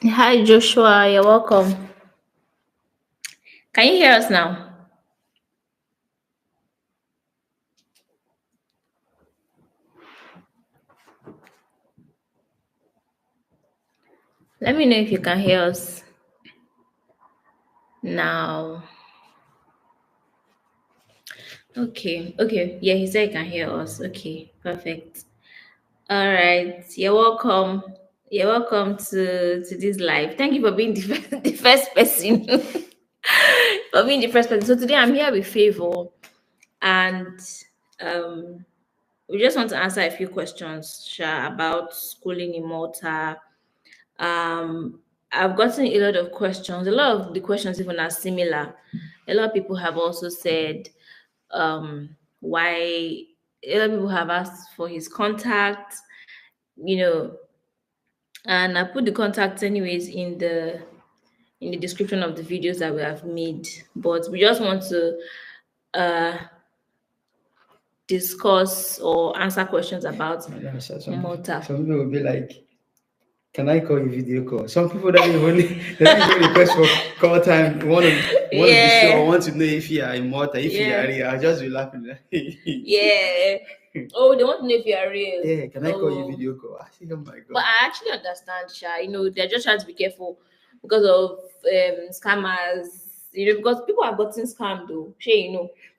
Hi Joshua, you're welcome. Can you hear us now? Let me know if you can hear us now. Okay. Yeah, he said he can hear us. Okay, perfect. All right. You're welcome. You're welcome to this live. Thank you for being the first, the first person. For being the first person. So today I'm here with Favor and um we just want to answer a few questions, Sha, about schooling in Malta. I've gotten a lot of questions. A lot of the questions even are similar. A lot of people have also said why. A lot of people have asked for his contact, you know, and I put the contact anyways in the description of the videos that we have made. But we just want to uh discuss or answer questions about Yeah, so Malta. some people will be like, "Can I call you video call?" Some people don't even they don't even request for call time. Want to be sure, Yeah, want to know if you are in Malta, if you are yeah, here. I just be laughing. yeah. Oh, they want to know if you are real. Yeah, can I call you Oh, video call? I say, oh my but god. I actually understand, Sha. They're just trying to be careful because of scammers. Because people have gotten scammed though. Shay,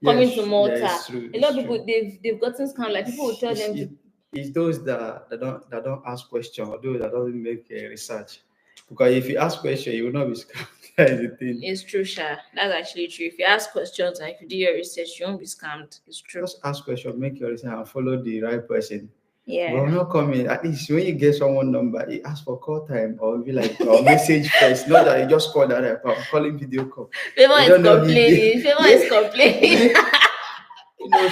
coming to Yes, yeah, Malta, it's true, a lot of it's people true. they've gotten scammed. Like people will It's, tell it's, them it, to. it's those that don't ask question or those that don't make research. Because if you ask question, you will not be scammed. That is the thing. It's true, Sha. That's actually true. If you ask questions and if you do your research, you won't be scammed. It's true. Just ask question, make your research, and follow the right person. But Yeah. not coming. At least when you get someone number, you ask for call time or be like or message first. Not that you just call that I'm calling video call. Favor You is don't know if they complaining. Favor is yeah. complaining.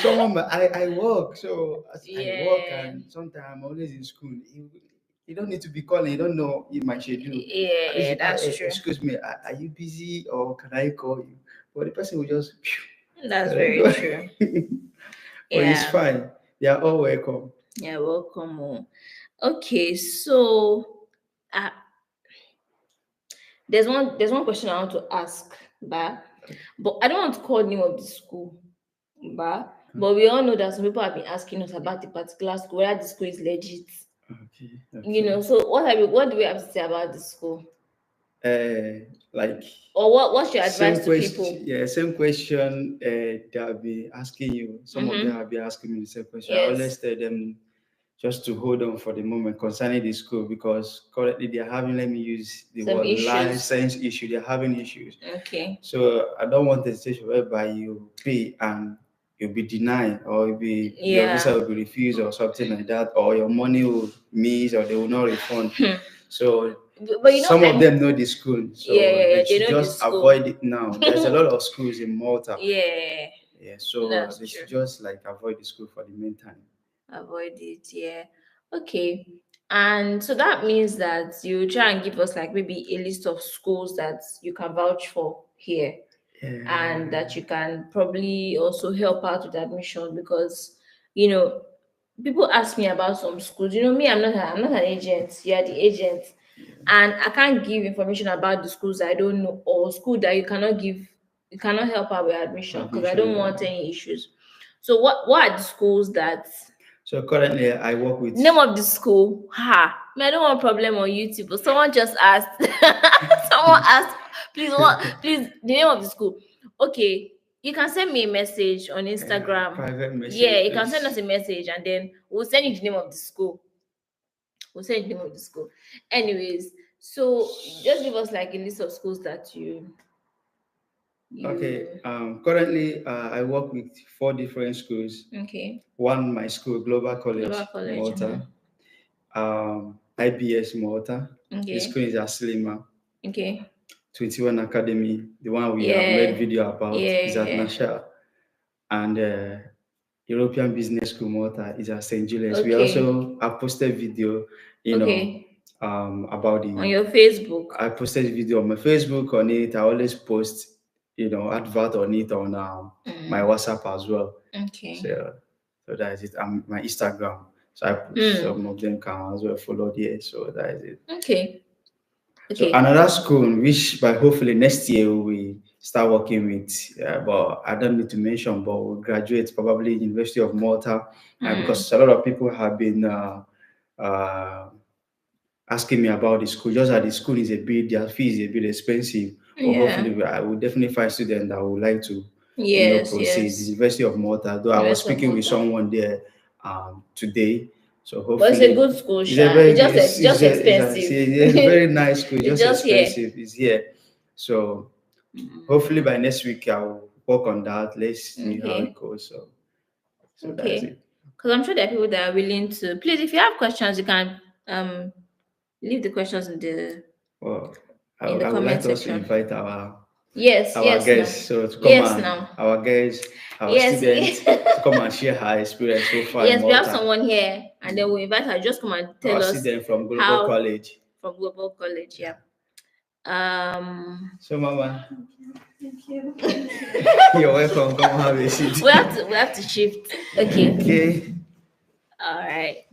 Someone I work, so as I work Yeah. and sometimes I'm always in school. You don't need to be calling, you don't know in my schedule. At least Yeah, you that's true. excuse me, are you busy or can I call you? But the person will just That's let it very go. true. But it's Yeah. fine. They are all welcome. Yeah, welcome. Okay, so uh, there's one question I want to ask, but I don't want to call the name of the school, but we all know that some people have been asking us about the particular school, whether the school is legit. Okay, okay. So what do we have to say about the school? Like Or what's your same advice to question, people? yeah, same question. They'll be asking you. Some of them Mm-hmm. will be asking me the same question. I always Yes. tell them just to hold on for the moment concerning the school because currently they're having, let me use the Some word issues. license issue. They're having issues. Okay. So I don't want a situation whereby you pay and you'll be denied or your visa Yeah. will be refused or something like that, or your money will miss or they will not refund. So But some of I'm them know the school, so yeah, they they should know the just school. avoid it now. There's a lot of schools in Malta. Yeah, Yeah, so that's they true. should just like avoid the school for the meantime. Avoid it, yeah. Okay. And so that means that you try and give us like maybe a list of schools that you can vouch for here and Yeah. that you can probably also help out with admission because you know people ask me about some schools. Me, I'm not an agent. You are the agent. And I can't give information about the schools I don't know or school that you cannot help out with admission because I Admission, don't yeah. want any issues. So what are the schools that So currently I work with name of the school? I don't want problem on YouTube, but someone just asked. Someone asked, please, the name of the school. Okay, you can send me a message on Instagram. private Yeah, message, you can send us please. a message and then we'll send you the name of the school. We'll send you the name of the school. Anyways, so just give us like a list of schools that Okay. you Currently I work with four different schools. okay. One, my school, Global Global College, College. Malta. IBS Malta. The Okay. school is Aslima. Okay. 21 Academy, the one we have made Yeah. video about, Yeah. is at Yeah. Nasha. And European Business School Malta is at St. Julius. We Okay. also have posted video, you know, Okay. about On the. your Facebook. I posted video on my Facebook on it. I always post, advert on it on my Mm, WhatsApp as well. okay. So that is it. My Instagram. So I post Hmm. some of them can as well follow there. So that is it. Okay. So Okay. another school which by hopefully next year we start working with, but I don't need to mention, but we'll graduate probably University of Malta, Mm. because a lot of people have been uh, asking me about the school. Just that the school is a bit, their fee is a bit expensive, but Yeah. hopefully I will definitely find students that would like to, Yes, proceed. The yes. University of Malta, though I was University of speaking with Malta. someone there today, so But it's a hopefully good school, it's a Sha. very It's just it's expensive. a very nice school, It's just just here. expensive. It's here, so hopefully Mm. by next week I'll work on that. Let's see how it Okay. goes. So that's Okay. it. Because I'm sure there are people that are willing to. Please, if you have questions, you can leave the questions Well, in the I would comment like us to section. invite Yes, our yes, no. guests, so to come Yes, and now. our guests, our Yes. students to come and share her experience so far in Yes, we have Malta. someone here, and then we invite her. Just come and Our tell us student from Global how College. from Global College. Yeah. So, Mama, Thank you. you're welcome. Come and have a seat. We have to shift. Okay. Okay. All right.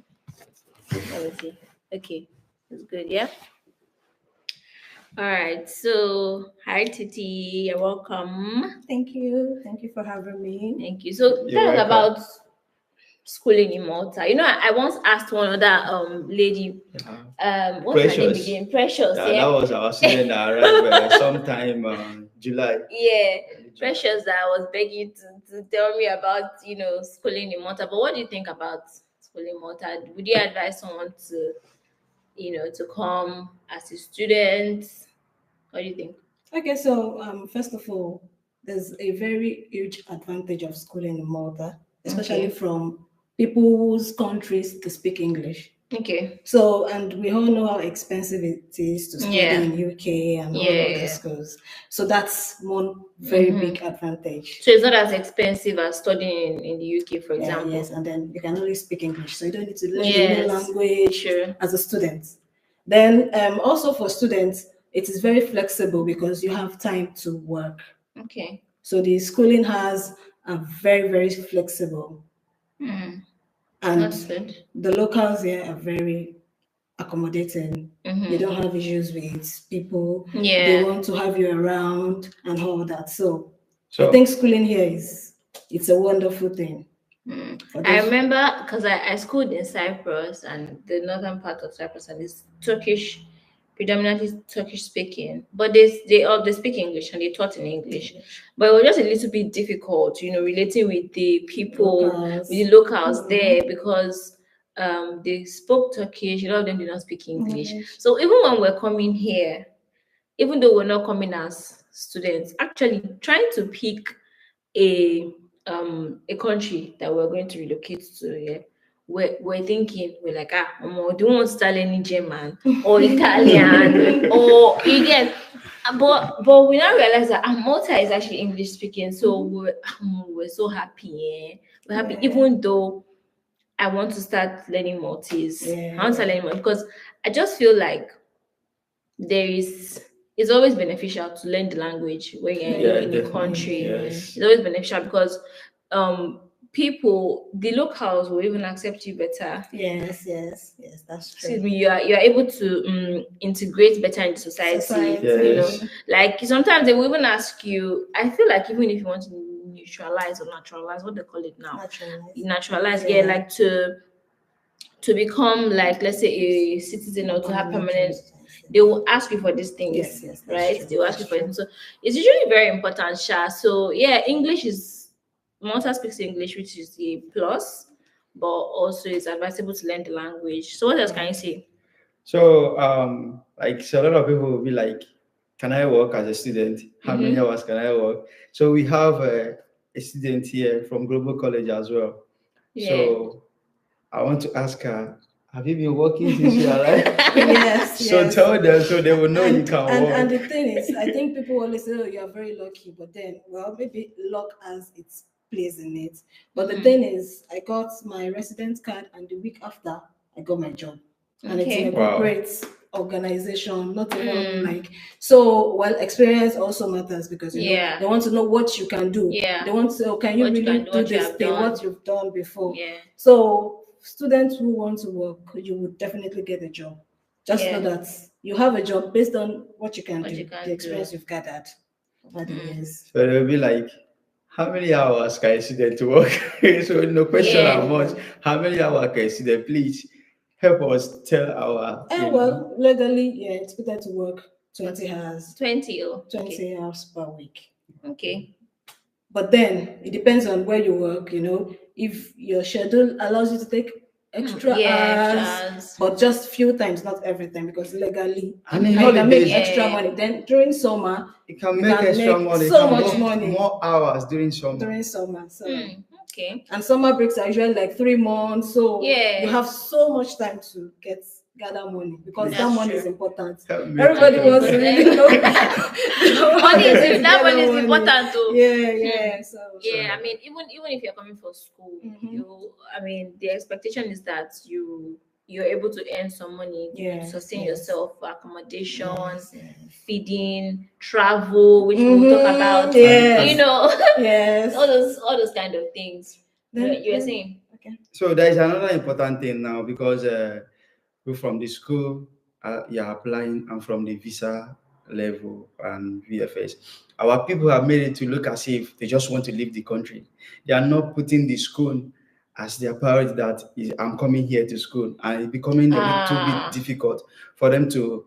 Let me see. Okay. It's good. Yeah. All right. So, hi, Titi. You're welcome. Thank you. Thank you for having me. Thank you. So, You're tell us welcome. about schooling in Malta. I once asked one other lady, what's her name Precious. again? Precious. That Yeah. was our student that arrived sometime July. Yeah. July. Precious. That I was begging to tell me about schooling in Malta. But what do you think about schooling in Malta? Would you advise someone to come as a student? What do you think? Okay, so first of all, there's a very huge advantage of schooling in Malta, especially Okay. from people whose countries to speak English. Okay. So, and we all know how expensive it is to study Yeah. in UK and all Yeah. other schools. So that's one very Mhm. big advantage. So it's not as expensive as studying in the UK, for Yeah, example. yes, and then you can only speak English, so you don't need to learn a Yes. new language Sure. as a student. Then, also for students, it is very flexible because you have time to work. Okay. So the schooling has are very, very flexible, Mm. and That's good. the locals here are very accommodating. Mhm. You don't have issues with people. Yeah. They want to have you around and all that. So I So, think schooling here it's a wonderful thing. For I those- remember because I schooled in Cyprus and the northern part of Cyprus, and it's Turkish, predominantly Turkish speaking. But they speak English and they taught in English. But it was just a little bit difficult, relating with the people, Locals. with the locals Mhm. there because they spoke Turkish. A lot of them did not speak English. English. So even when we're coming here, even though we're not coming as students, actually trying to pick a country that we're going to relocate to, yeah, we're thinking, we're like, do you want to start learning German or Italian or again? But we now realize that Malta is actually English speaking, so we're so happy. Yeah, we're happy, Yeah. even though I want to start learning Maltese. I want to start learning Maltese because I just feel like it's always beneficial to learn the language when you're yeah, in a definitely. country. Yes. It's always beneficial because the locals will even accept you better. Yes, that's true. Excuse me, you are able to integrate better into society. Yes. Like sometimes they will even ask you. I feel like even if you want to neutralize or naturalize, what they call it now, naturalize, yeah, like to become, like, let's say, a citizen or to have permanent, they will ask you for these things. Yes, that's right? true. They will ask you for it. So it's usually very important, Sha. So yeah, English is Malta speaks English, which is a plus, but also it's advisable to learn the language. So what else can you say? So, so a lot of people will be like, "Can I work as a student? How many hours can I work?" So we have a student here from Global College as well. Yeah. So I want to ask her, have you been working since you arrived? Yes, So yes. tell them so they will know you And, can and, work. and the thing is, I think people always say, oh, you're very lucky, but then, well, maybe luck has its place in it. But the thing is, I got my residence card, and the week after, I got my job. And it's in a Wow. corporate organization, not even like, so, well, experience also matters because, Yeah. they want to know what you can do. Yeah. They want to know, can you What you really can do, do what you this have thing, done. what you've done before? Yeah. So students who want to work, you would definitely get a job. Just know that you have a job based on what you can What do, you can the experience do. you've gathered over the years. So they'll be like, how many hours can a student work? So no question Yeah. how much, how many hours can a student please help us tell our, And well, legally, yeah, it's better to work 20 hours, 20. Oh, 20 hours per week. okay. But then it depends on where you work, you know. If your schedule allows you to take extra extra hours, hours. but just few times, not every time, because legally and in you can make holidays, extra money. Then during summer, you can you make can extra make money, you so can much work money more hours during summer. during summer. So Okay. and summer breaks are usually like 3 months, so Yeah. you have so much time to gather money because that That's money is true. important. Help me Everybody to wants to really know. That money is important too. Yeah. So Yeah, I mean, even if you're coming for school, I mean, the expectation is that you're able to earn some money to Yes, sustain yes. yourself, for accommodation, Yes. feeding, travel, which we'll talk about. Yes. You know, Yes. all those kind of things. Then- You were then- saying. Okay. So there is another important thing now because we from the school, you're applying, and from the visa level and VFS. Our people have made it to look as if they just want to leave the country. They are not putting the school as their priority. That is, I'm coming here to school, and it's becoming a little bit difficult for them to,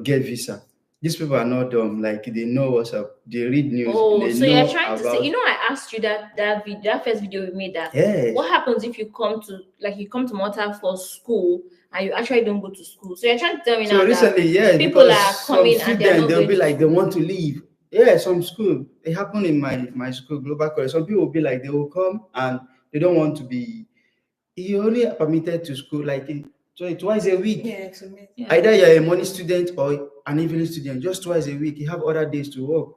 get visa. These people are not dumb. Like they know what's up. They read news. Oh, they so know you're trying to say, about. I asked you that first video we made, that Yes. what happens if you come to Malta for school and you actually don't go to school? So you're trying to tell me So now recently, yes, people because are some coming and they're students not they'll going be to like they school. want to leave. Yeah, some school. It happened in my school, global college. Some people will be like they will come and they don't want to be. You only permitted to school like twice a week. Yeah, it's amazing. Either you're a morning student or an evening student, just twice a week. You have other days to work,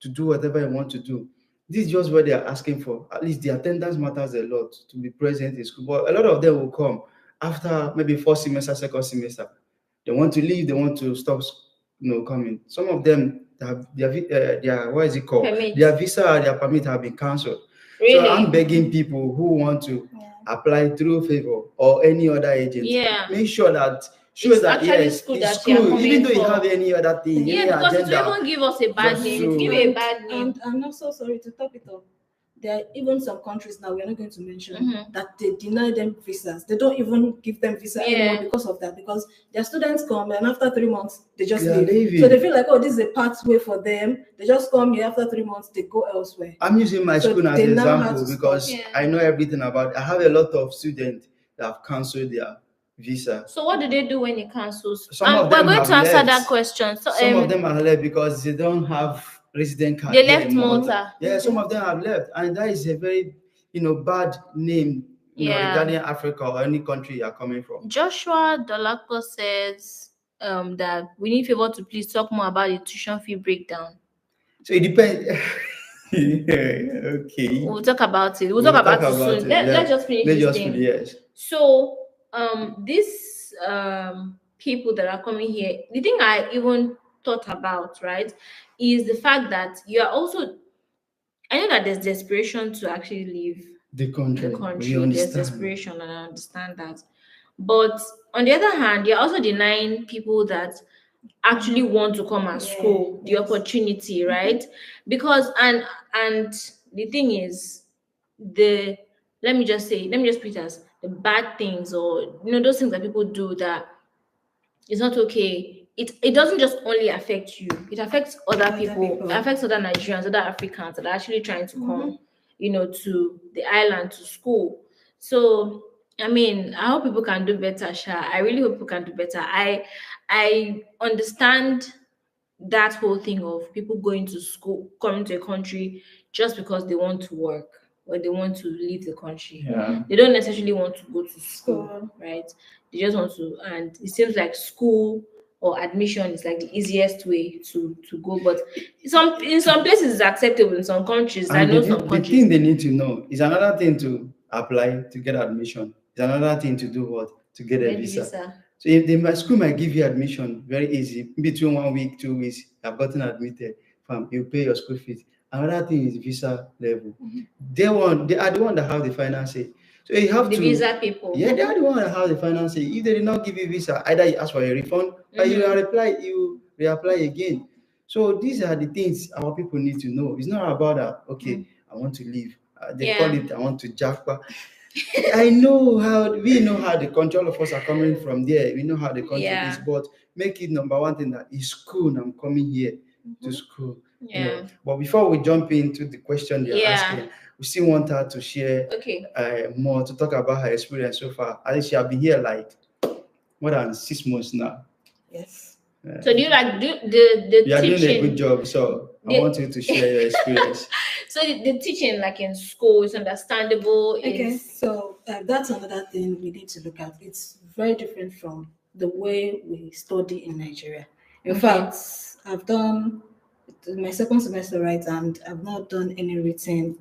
to do whatever you want to do. This is just what they are asking for. At least the attendance matters a lot to be present in school. But a lot of them will come after maybe first semester, second semester. They want to leave. They want to stop, coming. Some of them have their what is it called? Permit. Their visa or their permit have been cancelled. Really? So I'm begging people who want to apply through Favor or any other agent. Yeah. Make sure that It's that actually yes, school it's that you are school, coming even though you for. have any other thing, Yeah, any because it agenda. will even give us a bad just name. to- It give you a bad name. And I'm also sorry to top it up. There are even some countries now, we're not going to mention, that they deny them visas. They don't even give them visa anymore because of that. Because their students come and after 3 months, they just They are leave. leaving. So they feel like, oh, this is a pathway for them. They just come here after 3 months, they go elsewhere. I'm using my So school as they an now have example to because stop. I know everything about it. I have a lot of students that have cancelled their visa. So what do they do when it cancels? Some of we're them going have to answer left. that question. So Some of them are left because they don't have resident card. They here left in Malta. Yeah, some of them have left, and that is a very, bad name, regarding Africa or any country you are coming from. Joshua Dolako says that we need Favor to please talk more about the tuition fee breakdown. So it depends. Okay. We'll talk about it. We'll talk about it soon. Let's just finish this thing. Yes. So these people that are coming here, the thing I even thought about, right, is the fact that you are also, I know that there's desperation to actually leave The country. the We country. There's understand. desperation, and I understand that. But on the other hand, you're also denying people that actually want to come at school the opportunity, right? Because and the thing is, let me just put it as the bad things, or those things that people do that it's not okay. It doesn't just only affect you, it affects other people. It affects other Nigerians, other Africans that are actually trying to come to the island, to school. So I mean, I hope people can do better, Sha. I really hope people can do better. I understand that whole thing of people going to school, coming to a country just because they want to work or they want to leave the country. Yeah. They don't necessarily want to go to school, right? They just want to, and it seems like school or admission is like the easiest way to go. But in some places it's acceptable. In some countries, I And know the some countries. thing they need to know is another thing to apply to get admission. It's another thing to do what? To get a visa. So if the school might give you admission very easy, between 1 week, 2 weeks, I've gotten admitted, you pay your school fees. Another thing is visa level. They are the one that have the final say. So you have The to. visa people. Yeah, they are the one that have the finance. If they did not give you visa, either you ask for a refund or you reapply again. So these are the things our people need to know. It's not about that. Okay, I want to leave. They call Yeah. it. I want to japa. I know how we know how the control of us are coming from there. We know how the country Yeah. is, but make it number one thing that is school. And I'm coming here to school. You know. Yeah. But before we jump into the question they're Yeah. asking, we still want her to share Okay. more to talk about her experience so far. I think she have been here like more than 6 months now. Yes. So do you like do the You are doing a teaching? good job, so I The- want you to share your experience. So the teaching, like in school, is understandable. Okay, It's so that's another thing we need to look at. It's very different from the way we study in Nigeria. In fact, I've done my second semester, right, and I've not done any written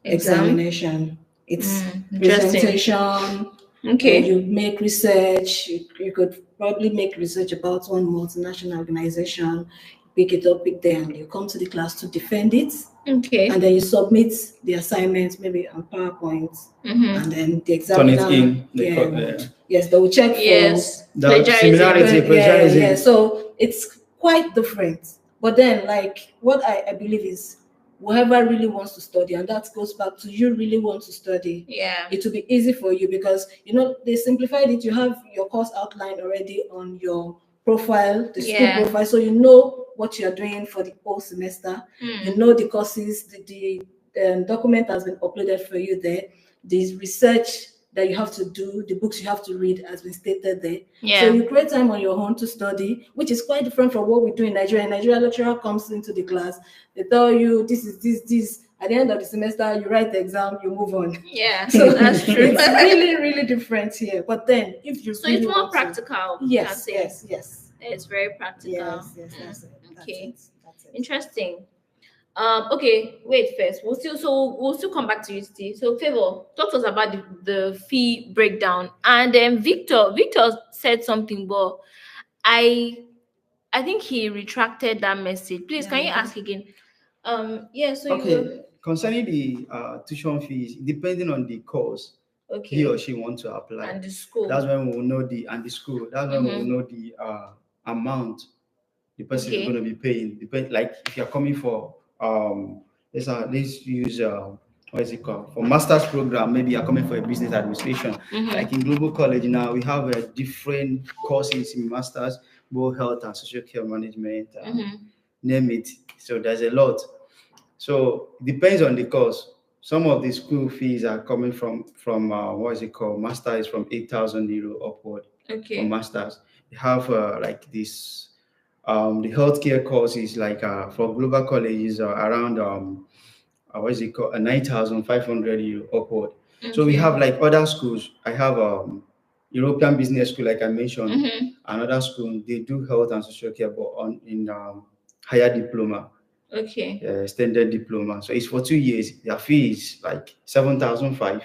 exam. examination. It's Interesting. presentation. Okay. You make research. You could probably make research about one multinational organization, pick it up, pick there, and you come to the class to defend it. Okay. And then you submit the assignment maybe on PowerPoint, and then the Turn examiner, it in. yes, they will check Yes. for The Plagiarism. similarity, yeah, plagiarism. yeah. So it's quite different. But then, like, what I believe is whoever really wants to study, and that goes back to you really want to study, Yeah. it will be easy for you because they simplified it. You have your course outline already on your profile, the school Yeah. profile, so you know what you're doing for the whole semester. You know the courses, the document has been uploaded for you there. The research that you have to do, the books you have to read has been stated there. Yeah. So you create time on your own to study, which is quite different from what we do in Nigeria. In Nigeria, lecturer comes into the class, they tell you this is this. At the end of the semester, you write the exam, you move on. Yeah. So That's true. it's really, really different here. But then, if you So really it's more want to- practical. yes, I'd say. yes. It's very practical. Yes, that's it. Okay. That's it. Interesting. Okay, wait first. We'll still come back to you, Steve. So Favor, talk to us about the fee breakdown. And then Victor said something, but I think he retracted that message. Please, can you ask again? Yeah, so you Okay, concerning the tuition fees, depending on the course he or she wants to apply, and the school. that's when we will know the school. That's when we will know the amount the person is going to be paying. Depend, like if you're coming for let's use what is it called, for master's program, maybe you're coming for a business administration. Like in global college now, we have different courses in masters, both health and social care management, name it. So there's a lot. So it depends on the course. Some of the school fees are coming from what is it called? Master is from 8,000 euro upward for masters. They have like this the healthcare course is like for global colleges around what is it called, 9,500 euro upward. So we have like other schools. I have European Business School, like I mentioned, another school. They do health and social care, but in higher diploma. Okay. Extended diploma. So it's for 2 years. Their fee is like 7,500.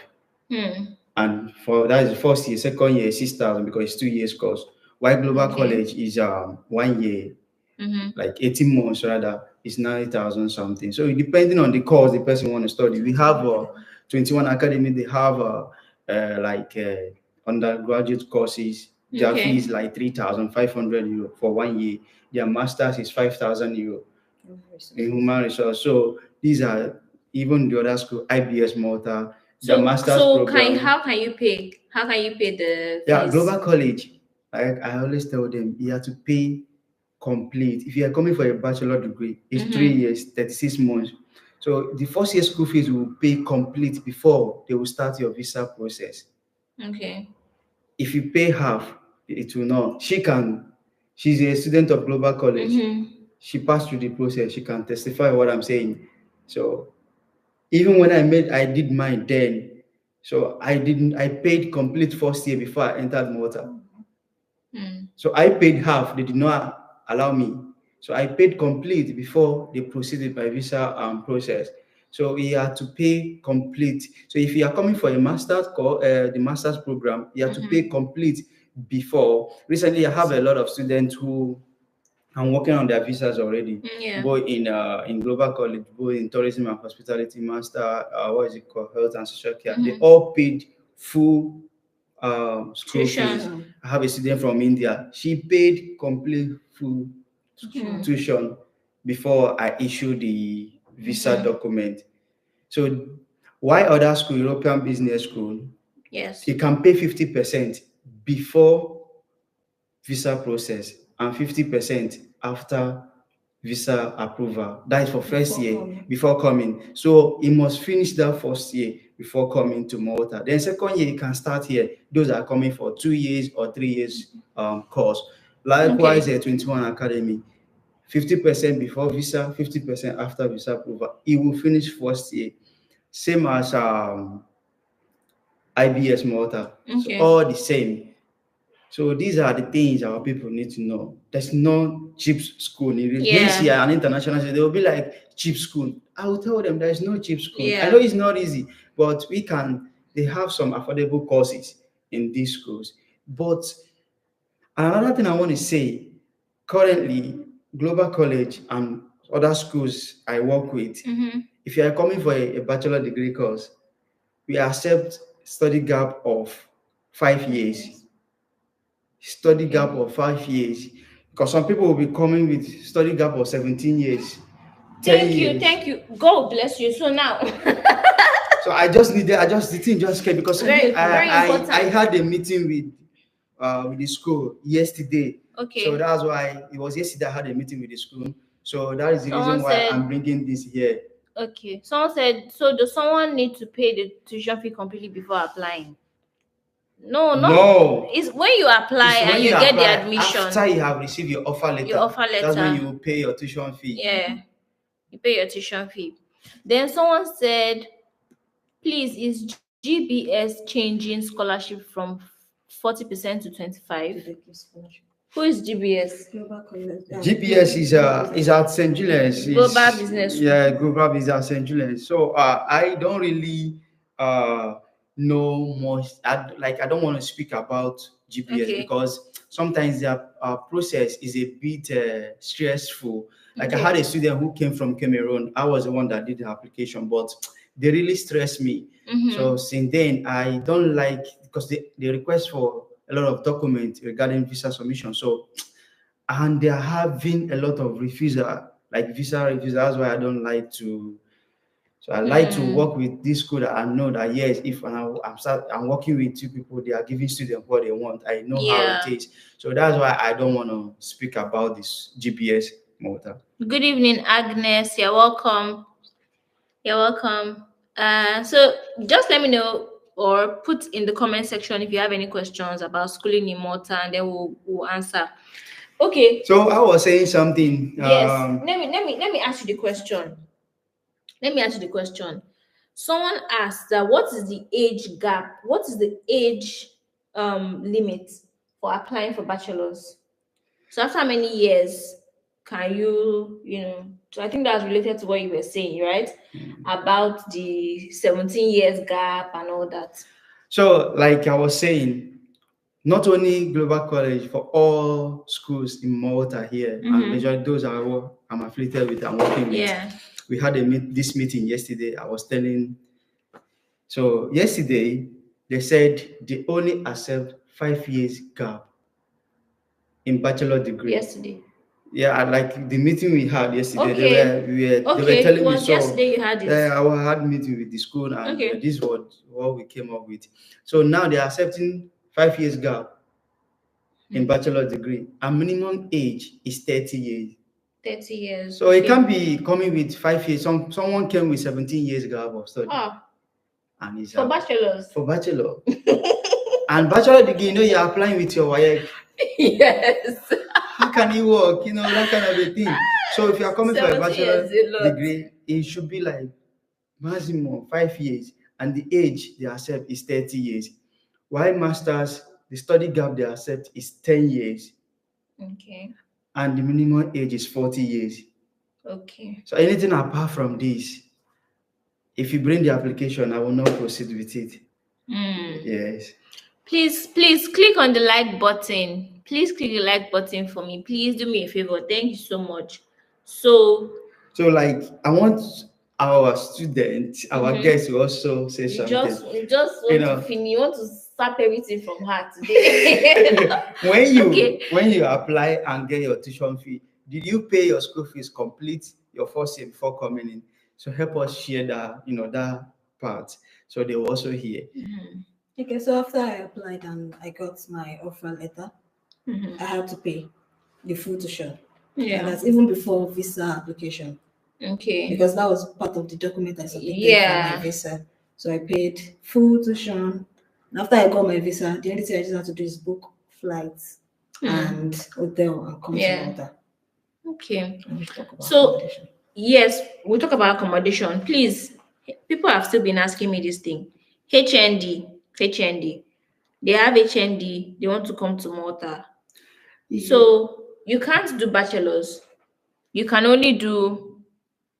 And for that is the first year, second year 6,000 because it's 2 years course. While global college is 1 year, like 18 months rather, is 9,000 something. So depending on the course the person want to study, we have 21 academy. They have like undergraduate courses. Their fee is like 3,500 euro for 1 year. Their masters is 5,000 euro in human resource. So these are even the other school, IBS Malta, the master's program. How can you pay? How can you pay the Yeah, fees? global college. I always tell them you have to pay complete. If you are coming for a bachelor degree, it's 3 years, 36 months. So the first year school fees will pay complete before they will start your visa process. Okay. If you pay half, it will not. She's a student of global college. She passed through the process. She can testify what I'm saying. So even when I did mine then, so I paid complete first year before I entered Malta. So I paid half. They did not allow me. So I paid complete before they proceeded my visa process. So you have to pay complete. So if you are coming for a master's the master's program, you have to pay complete before. Recently, I have a lot of students who I'm working on their visas already, both in global college, both in tourism and hospitality master, what is it called, health and social care. They all paid full school Tuition. fees. I have a student from India. She paid complete full tuition before I issue the visa document. So why other school, European Business School, Yes. you can pay 50% before visa process and 50% after visa approval. That is for first Before year coming. before coming. So you must finish that first year before coming to Malta. Then second year you can start here. Those are coming for 2 years or 3 years course. Likewise, Okay. 21 Academy, 50% before visa, 50% after visa approval. It will finish first year. Same as IBS Malta. So Okay. all the same. So these are the things our people need to know. There's no cheap school. If you Yeah. see an international school, they will be like cheap school. I will tell them there's no cheap school. Yeah. I know it's not easy, but they have some affordable courses in these schools. But another thing I want to say, currently, Global College and other schools I work with, if you are coming for a bachelor degree course, we accept study gap of 5 years. Study gap of 5 years. Because some people will be coming with study gap of 17 years. 10 Thank you, years. thank you. God bless you. So now, So the thing just came because very I important. had a meeting with the school yesterday. Okay. So that's why it was yesterday I had a meeting with the school. So that is the Someone reason why said- I'm bringing this here. Okay. Someone said, so does someone need to pay the tuition fee completely before applying? No. It's when you apply It's when and you get the apply, admission. after you have received your offer letter. Your offer That's when letter. you will pay your tuition fee. Yeah. You pay your tuition fee. Then someone said, please, is GBS changing scholarship from 40% to 25? Who is GBS? Global College. GPS is at St. Julian's. Global Business School. Yeah, Global Business at St. Julian's. So I don't really know much. I don't want to speak about GPS Okay. because sometimes their process is a bit stressful. Like I Okay. had a student who came from Cameroon. I was the one that did the application, but they really stressed me. So since then, I don't like because they request for a lot of documents regarding visa submission. So and they are having a lot of refusal, like visa refusal. That's why I don't like to. So I like to work with this school that I know that yes, if I'm working with two people, they are giving students what they want. I know how Yeah. it is. So that's why I don't want to speak about this GPS Malta. Good evening, Agnes. You're welcome. You're welcome. So just let me know or put in the comment section if you have any questions about schooling in Malta, and then we'll answer. Okay. So I was saying something. Yes. Let me ask you the question. Let me ask you the question. Someone asked that what is the age gap? What is the age limit for applying for bachelor's? So after how many years can so I think that's related to what you were saying, right? About the 17 years gap and all that. So, like I was saying, not only Global College, for all schools in Malta here, and majority those are what I'm affiliated with and working with. Yeah. We had this meeting yesterday. I was telling. So yesterday they said they only accept 5 years gap in bachelor degree. Yesterday. Yeah, like the meeting we had yesterday, Okay. they were Okay. telling It me was so. yesterday you had it. I had meeting with the school, and Okay. this was what we came up with. So now they are accepting 5 years gap in bachelor degree, and minimum age is 30 years. 30 years. So it can't be coming with 5 years. Someone came with 17 years gap of study. And it's For bachelor's. For bachelor. And bachelor degree, you're applying with your WAEC. Yes. How can it work? That kind of a thing. So if you are coming for a 17 bachelor years is a lot. degree, it should be like maximum 5 years, and the age they accept is 30 years. While masters, the study gap they accept is 10 years. Okay. And the minimum age is 40 years. Okay. So anything apart from this, if you bring the application, I will not proceed with it. Yes. Please click on the like button. Please click the like button for me. Please do me a favor. Thank you so much. So like I want our students, our guests will also say something. You just You want to know, finish. You want to stop everything from her today. Okay. when you apply and get your tuition fee, did you pay your school fees complete your first year before coming in? So help us share that, that part. So they will also hear. Okay, so after I applied and I got my offer letter, I had to pay the full tuition. And Yeah. that's even before visa application, Okay. because that was part of the document I submitted for Yeah. my visa. So I paid full tuition. And after I got my visa, the only thing I just had to do is book flights and hotel and come to Yeah. Malta. Okay. And we talk about So accommodation. yes, we'll talk about accommodation. Please, people have still been asking me this thing. HND. They have HND. They want to come to Malta. So you can't do bachelors. You can only do.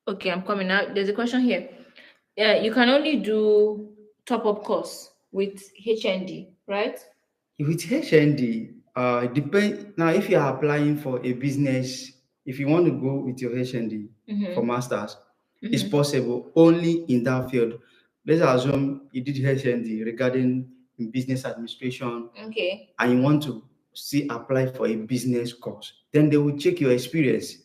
Okay, I'm coming out. There's a question here. You can only do top up course with HND, right? With HND, depend now if you are applying for a business, if you want to go with your HND for masters, it's possible only in that field. Let's assume you did HND regarding in business administration Okay. and you want to see apply for a business course, then they will check your experience.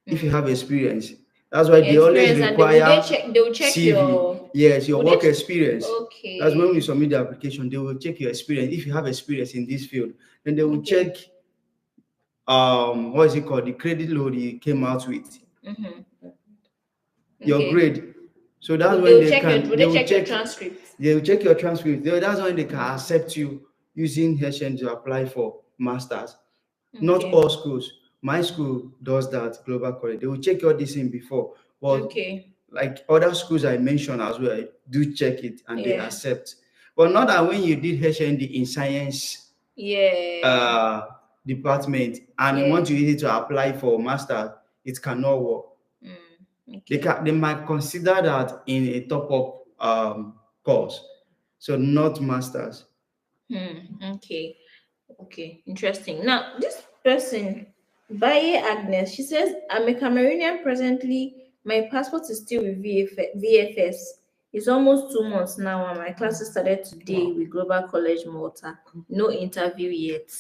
If you have experience, that's why they always Experience, and they will require check. They will check CV. Yes, your Would work they? experience. That's when we Okay. submit the application. They will check your experience. If you have experience in this field, then they will check what is it called, the credit load you came out with, your Okay. grade. So that's Would when they they check your? can Would they they will check your check transcript? they will check your transcript. That's when they can accept you using HN to apply for masters. Not Okay. all schools. My school does that, Global College. They will check all this in before. But Okay. like other schools I mentioned as well, do check it and they Yeah. accept. But not that when you did HND in science Yeah. department and you want to use it to apply for master, it cannot work. Okay. They might consider that in a top-up course, so not masters. Okay. Okay. Interesting. Now, this person, Baye Agnes, she says, I'm a Cameroonian presently. My passport is still with VFS. It's almost 2 months now, and my classes started today with Global College Malta. No interview yet.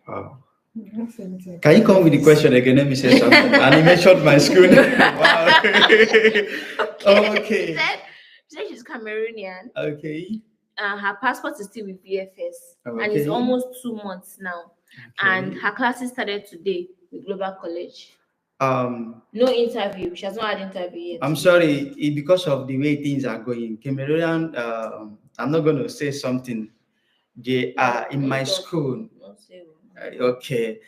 Wow. Can Can you come with the question again? Let me say something. And he mentioned my school. Wow. Okay. She said she's Cameroonian. Okay. Her passport is still with VFS, and it's Okay. almost 2 months now. And her classes started today with Global College. No interview. She has not had interview yet. I'm sorry, because of the way things are going. Cameroonian, I'm not going to say something. They are in my school. Okay.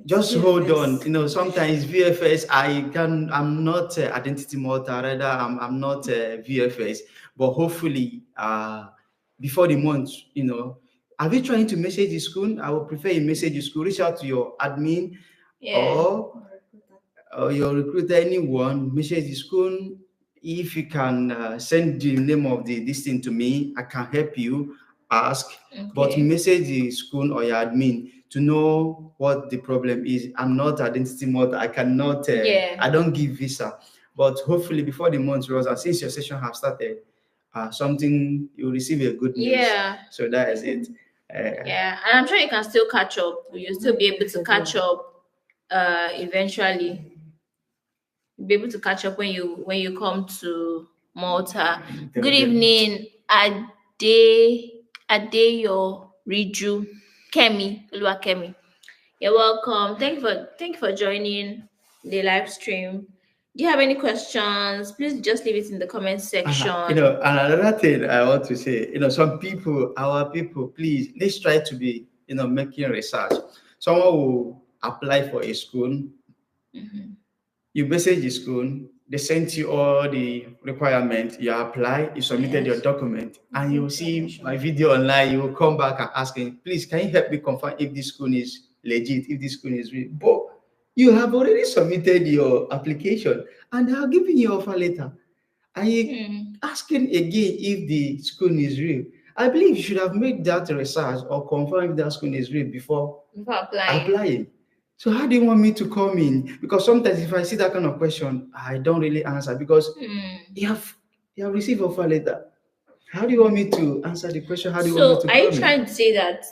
Just hold on. Sometimes VFS, I'm not Identity Malta, rather I'm not VFS, but hopefully before the month, are you trying to message the school? I would prefer you message the school, reach out to your admin or your recruiter, anyone, message the school. If you can send the name of this thing to me, I can help you ask, but message the school or your admin to know what the problem is. I'm not Identity Malta. I cannot, I don't give visa, but hopefully before the month runs out, since your session have started, something you'll receive a good news. Yeah. So that is it. And I'm sure you can still catch up. You'll still be able to catch up eventually. You'll be able to catch up when you come to Malta. Good evening, Adeyo Riju Kemi Oluwakemi. You're welcome. Thank you for joining the live stream. Do you have any questions? Please just leave it in the comment section. And another thing I want to say, our people, please, let's try to be, making research. Someone will apply for a school. You message the school, they sent you all the requirements, you apply, you submitted your document, and you see my video online, you will come back and ask me, please, can you help me confirm if this school is legit, if this school is real? But you have already submitted your application and they are giving you offer letter. And you asking again if the school is real. I believe you should have made that research or confirm if that school is real before applying. So how do you want me to come in? Because sometimes if I see that kind of question, I don't really answer because you have you have received offer letter. How do you want me to answer the question? How do you want me So to are you come in? trying to say that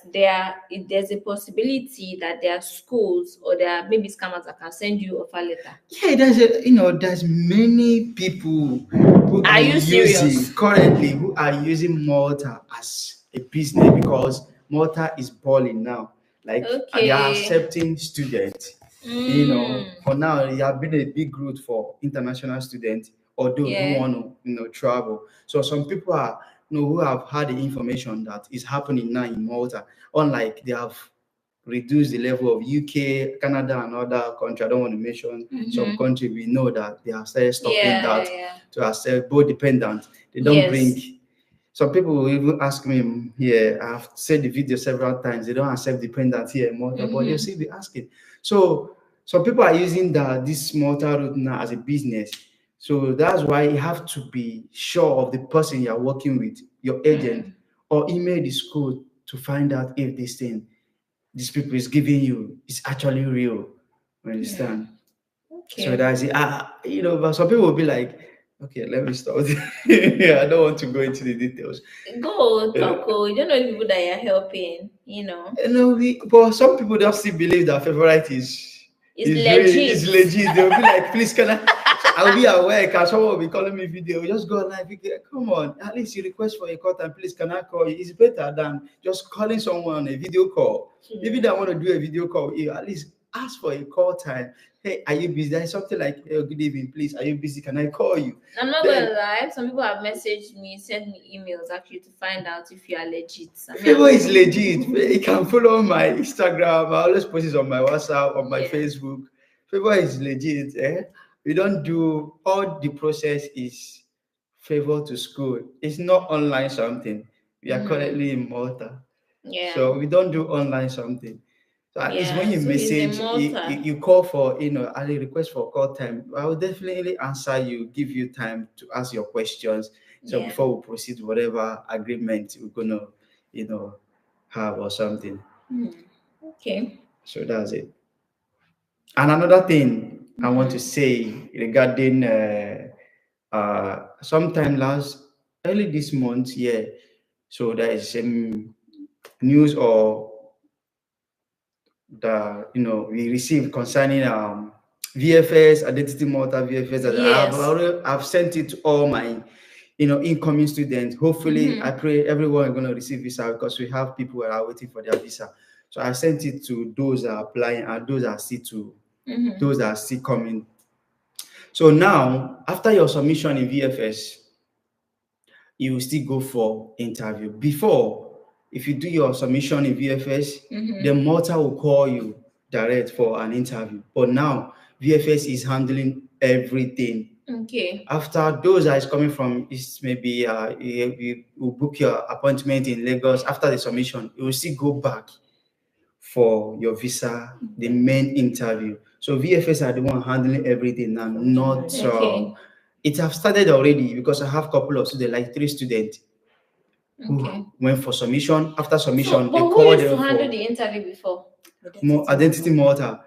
there's a possibility that there are schools or there are maybe scammers that can send you offer letter? Yeah, there's many people who Are are you serious? using currently who are using Malta as a business because Malta is balling now. Like they are Okay. accepting students. Mm, For now, it has been a big route for international students or those who yeah. want to, travel. So some people are, who have had the information that is happening now in Malta, unlike they have reduce the level of UK, Canada, and other countries. I don't want to mention some Mm-hmm. countries. We know that they have started stopping Yeah, that yeah. to accept both dependent. They don't Yes. bring. Some people will even ask me here. I've said the video several times. They don't accept dependent here in Malta, but they'll Mm-hmm. still be asking. So some people are using this Malta route now as a business. So that's why you have to be sure of the person you're working with, your agent, or email the school to find out if this thing these people is giving you is actually real. You understand? So Okay. that's it. But some people will be like, okay, let me stop. Yeah, I don't want to go into the details. Go You talk. know, Oh, you don't know the people that you're helping. but some people don't still believe that favorite It's is legit. legit. They'll be like, please, can I? So I'll be at work and someone will be calling me video. Just go live. Come on, at least you request for a call time. Please, can I call you? It's better than just calling someone on a video call. Even though I want to do a video call with you, at least ask for a call time. Hey, are you busy? There's something like, hey, good evening, please. Are you busy? Can I call you? I'm not gonna Then lie. Some people have messaged me, sent me emails actually to find out if you are legit. I mean, Favor is legit. You can follow my Instagram. I always post it on my WhatsApp, on my yeah. Facebook. Favor is legit. We don't do all the process is favor to school. It's not online something. We are Mm-hmm. currently in Malta. Yeah. So we don't do online something. So at least when Yeah. you So he's in message, Malta. you call for, a request for call time. I will definitely answer you, give you time to ask your questions. So Yeah. before we proceed, whatever agreement we're gonna, you know, have or something. Okay. So that's it. And another thing I want to Mm-hmm. say regarding sometime last early this month, yeah. So there is news or that we received concerning VFS identity Malta VFS that Yes. I've sent it to all my incoming students. Hopefully, I Mm-hmm. pray everyone is going to receive visa because we have people that are waiting for their visa. So I sent it to those that are applying and Mm-hmm. those that are still coming. So now, after your submission in VFS, you will still go for interview. Before, if you do your submission in VFS, then Mm-hmm. Malta will call you direct for an interview. But now VFS is handling everything. Okay. After those that is coming from is maybe you will book your appointment in Lagos after the submission, you will still go back for your visa, the main interview. So VFS are the one handling everything now, not Okay. it have started already because I have a couple of students, like 3 students who Okay. went for submission. After So, submission, but they who call used to them handle for the interview before? more Identity identity Malta. Malta.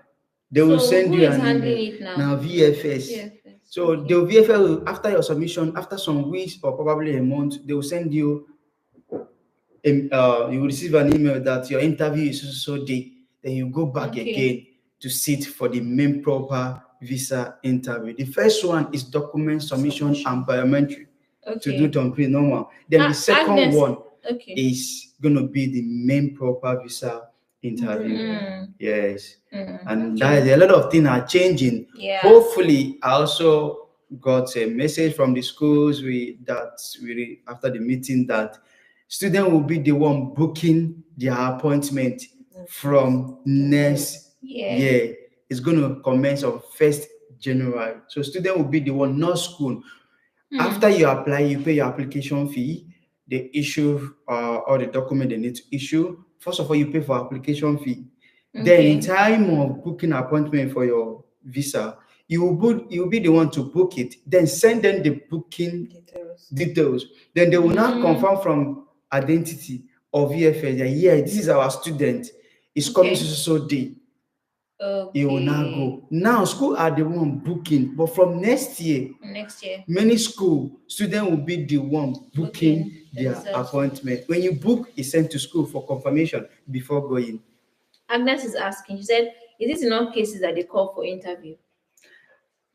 They will So send who you is an email. handling it now? Now VFS. VFS. So the Okay. VFS after your submission, after some weeks or probably a month, they will send you you will receive an email that your interview is so day. Then you go back Okay. again to sit for the main proper visa interview. The first one is document submission and biometric to do Okay. complete normal. Then the second Agnes. one Okay. is going to be the main proper visa interview. Yes. And that Okay. a lot of things are changing. Yeah. Hopefully, I also got a message from the schools after the meeting that student will be the one booking their appointment from next Yeah. year. It's going to commence on 1st January. So student will be the one, not school. After you apply, you pay your application fee. They issue all the document they need to issue. First of all, you pay for application fee. Then, in Okay. time of booking appointment for your visa, you will be the one to book it. Then send them the booking Details. details. Then they will now confirm from identity or VFS that yeah, this is our student. It's coming so Okay. so day. he will not Okay. go. Now school are the one booking, but from next year, Next year. many school student will be the one booking Booking their themselves. appointment. When you book, it's sent to school for confirmation before going. Agnes is asking. She said, "Is it in all cases that they call for interview?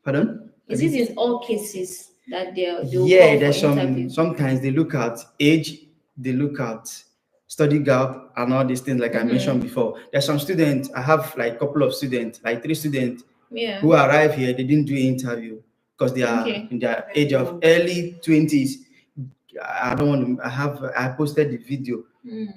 Pardon? Is it in all cases that they will Yeah, call for there's interview?" sometimes they look at age, they look at study gap and all these things like I mentioned before. There's some students, I have like a couple of students, like 3 students Yeah. who arrive here, they didn't do interview because they are Okay. in their age of early 20s. I don't want to, I posted the video.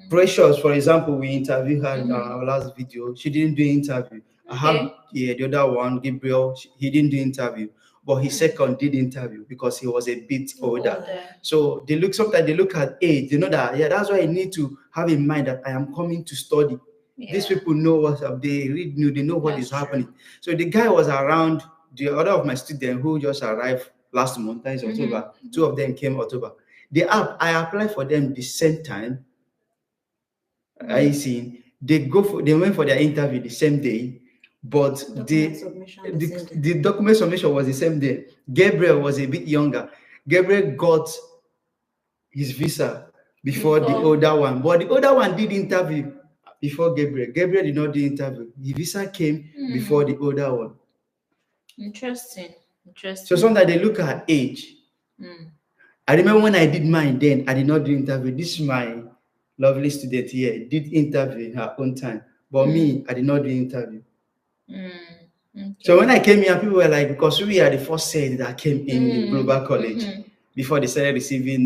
Precious, for example, we interviewed her in our last video. She didn't do interview. I have Okay. the other one, Gabriel. He didn't do interview, but his second did interview because he was a bit older. Older. So they look sometimes they look at age. They know that that's why I need to have in mind that I am coming to study. These Yeah. people know what's up. They read new. They know what That's is happening. So the guy was around. The other of my students who just arrived last month, that is October. 2 of them came October. The app I applied for them the same time. I seen they went for their interview the same day, but Document submission the same day. the document submission was the same day. Gabriel was a bit younger. Gabriel got his visa before the Before. older one, but the older one did interview before Gabriel. Gabriel did not do interview. The visa came before the older one. Interesting. Interesting. So sometimes they look at age. I remember when I did mine then, I did not do interview. This is my lovely student here, did interview in her own time. But me, I did not do interview. Okay. So when I came here, people were like, because we are the first set that came in Global College before they started receiving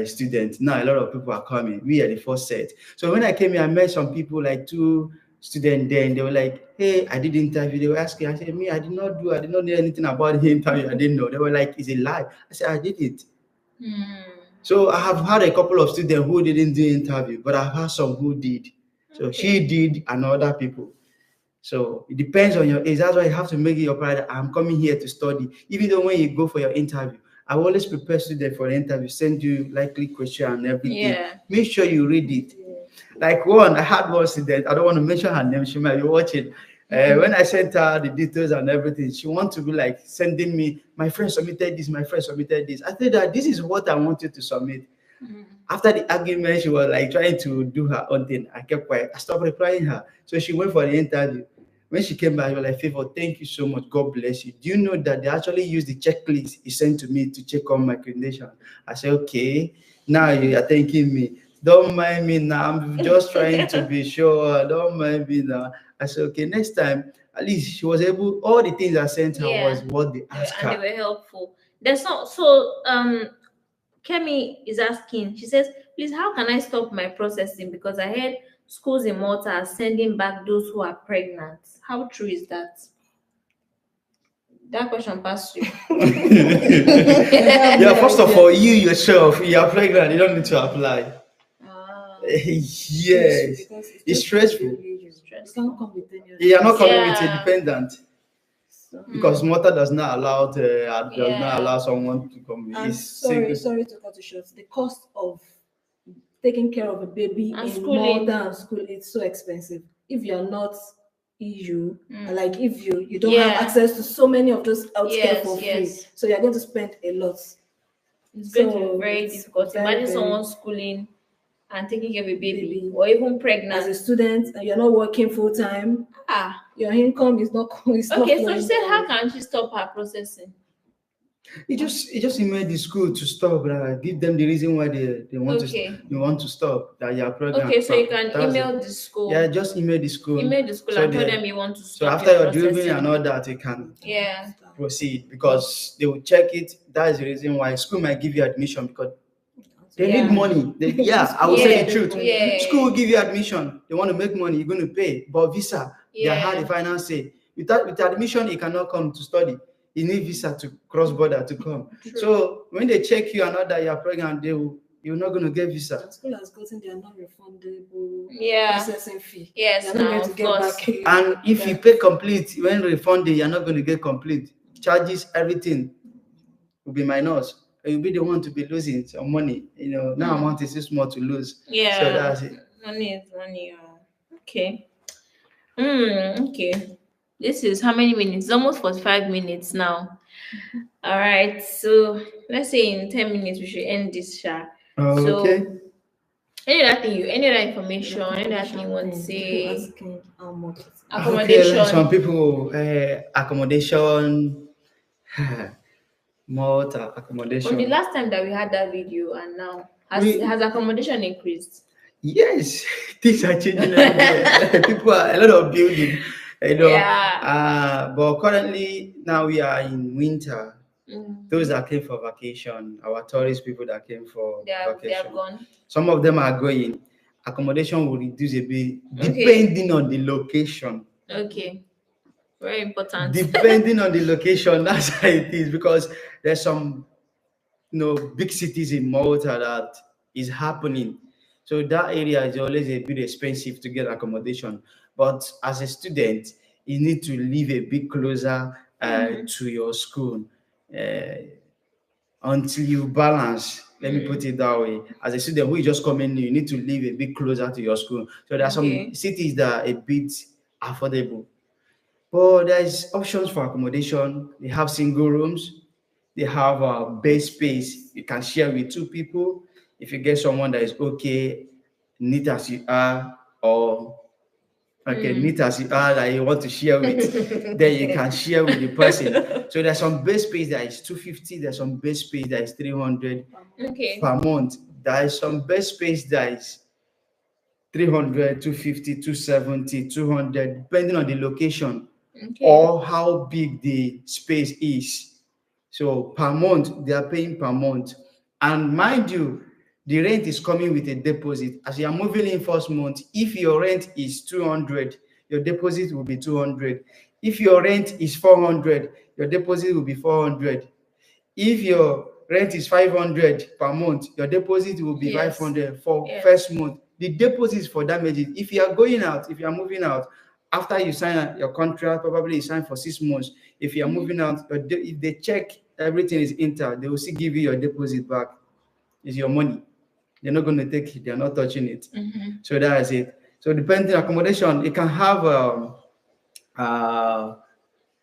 students. Now a lot of people are coming. We are the first set. So when I came here, I met some people, like 2 students then. They were like, hey, I did interview. They were asking, I said, me, I did not know anything about the interview. I didn't know. They were like, is it live? I said, I did it. So I have had a couple of students who didn't do interview, but I've had some who did. So she did and other people. So it depends on your age. That's why you have to make it your pride. I'm coming here to study. Even though when you go for your interview, I will always prepare students for the interview, send you likely question and everything. Yeah. Make sure you read it. Like I had one student, I don't want to mention her name, she might be watching. When I sent her the details and everything, she wants to be like sending me, my friend submitted this, my friend submitted this. I said that this is what I want you to submit. After the argument, she was like trying to do her own thing. I kept quiet. I stopped replying her. So she went for the interview. When she came back, she was like, Favor, thank you so much. God bless you. Do you know that they actually used the checklist he sent to me to check on my credentials? I said, okay. Now you are thanking me. Don't mind me now. I'm just trying to be sure. Don't mind me now. I said, okay, next time, at least she was able, all the things I sent her was what they asked And her. they were helpful. There's not so Kemi is asking, she says, please, how can I stop my processing? Because I heard schools in Malta are sending back those who are pregnant. How true is that? That question passed you. Yeah, first of all, you yourself, you are pregnant, you don't need to apply. Yes, it's stressful. You can't come with any other. You are not coming with a Yeah. dependent because Malta does not allow someone to come. And It's sorry single. to cut you short. The cost of taking care of a baby And in schooling. Malta and school is so expensive. If you're not EU, like if you don't Yeah. have access to so many of those healthcare Yes, for free, yes. so you're going to spend a lot. It's going to be So very it's difficult. very, Imagine very- someone schooling and taking care of a baby, Baby. or even As a pregnant. student and you're not working full time, your income is not Okay, so she flowing said, down. how can she stop her processing? It just made the school to stop. Give them the reason why they want to stop. That you are pregnant. Okay, so you can That's email it. the school. Yeah, just email the school. Email the school So and tell they- them you want to So stop after your your delivery processing. and all that, you can Yeah. proceed because they will check it. That is the reason why school might give you admission because they Yeah. need money. I will say the Yeah. truth. Yeah. School will give you admission. They want to make money. You're going to pay. But visa, they have the final say. With admission, you cannot come to study. You need visa to cross border to come. True. So when they check you and know that you're pregnant, you're not going to get visa. And school has gotten their non-refundable Yeah. processing fee. Yes, You're not now, going to of get course. back. And if you pay complete, when refunded, you're not going to get complete. Charges, everything will be minus. You'll be the one to be losing some money. Now amount is too small to lose. Yeah. So that's it. Money is money. Okay. Okay. This is how many minutes? It's almost 45 minutes now. All right. So let's say in 10 minutes we should end this chat. Okay. So any other information, any other thing you Accommodation want to thing. People say? asking how much it is. Okay, like some Accommodation. people, accommodation, Malta From the accommodation. last time that we had that video and now, has We accommodation increased? Yes, things are changing everywhere. People are a lot of building, you know. Yeah. But currently now we are in winter. Those Mm. that came for vacation, our tourist people that came for They have vacation, gone. some of them are going. Accommodation will reduce a bit Okay. depending on the location. Okay. Very important. Depending on the location, that's how it is because there's some big cities in Malta that is happening. So that area is always a bit expensive to get accommodation. But as a student, you need to live a bit closer Mm-hmm. to your school uh, until you balance. Let me put it that way. As a student who is just coming in, you need to live a bit closer to your school. So there are some Okay. cities that are a bit affordable. But there's options for accommodation. They have single rooms. They have a base space you can share with two people. If you get someone that is okay, neat as you are, or okay, neat as you are that you want to share with, then you can share with the person. So there's some base space that is 250. There's some base space that is 300 Okay. per month. There is some base space that is 300, 250, 270, 200, depending on the location Okay. or how big the space is. So per month, they are paying per month. And mind you, the rent is coming with a deposit. As you are moving in first month, if your rent is 200, your deposit will be 200. If your rent is 400, your deposit will be 400. If your rent is 500 per month, your deposit will be Yes. 500 for Yes. first month. The deposit is for damages. If you are going out, if you are moving out, after you sign your contract, probably you sign for 6 months. If you are moving out, if they check everything is intact, they will still give you your deposit back. It's your money. They're not going to take it. They're not touching it. Mm-hmm. So that is it. So depending on accommodation, it can have uh,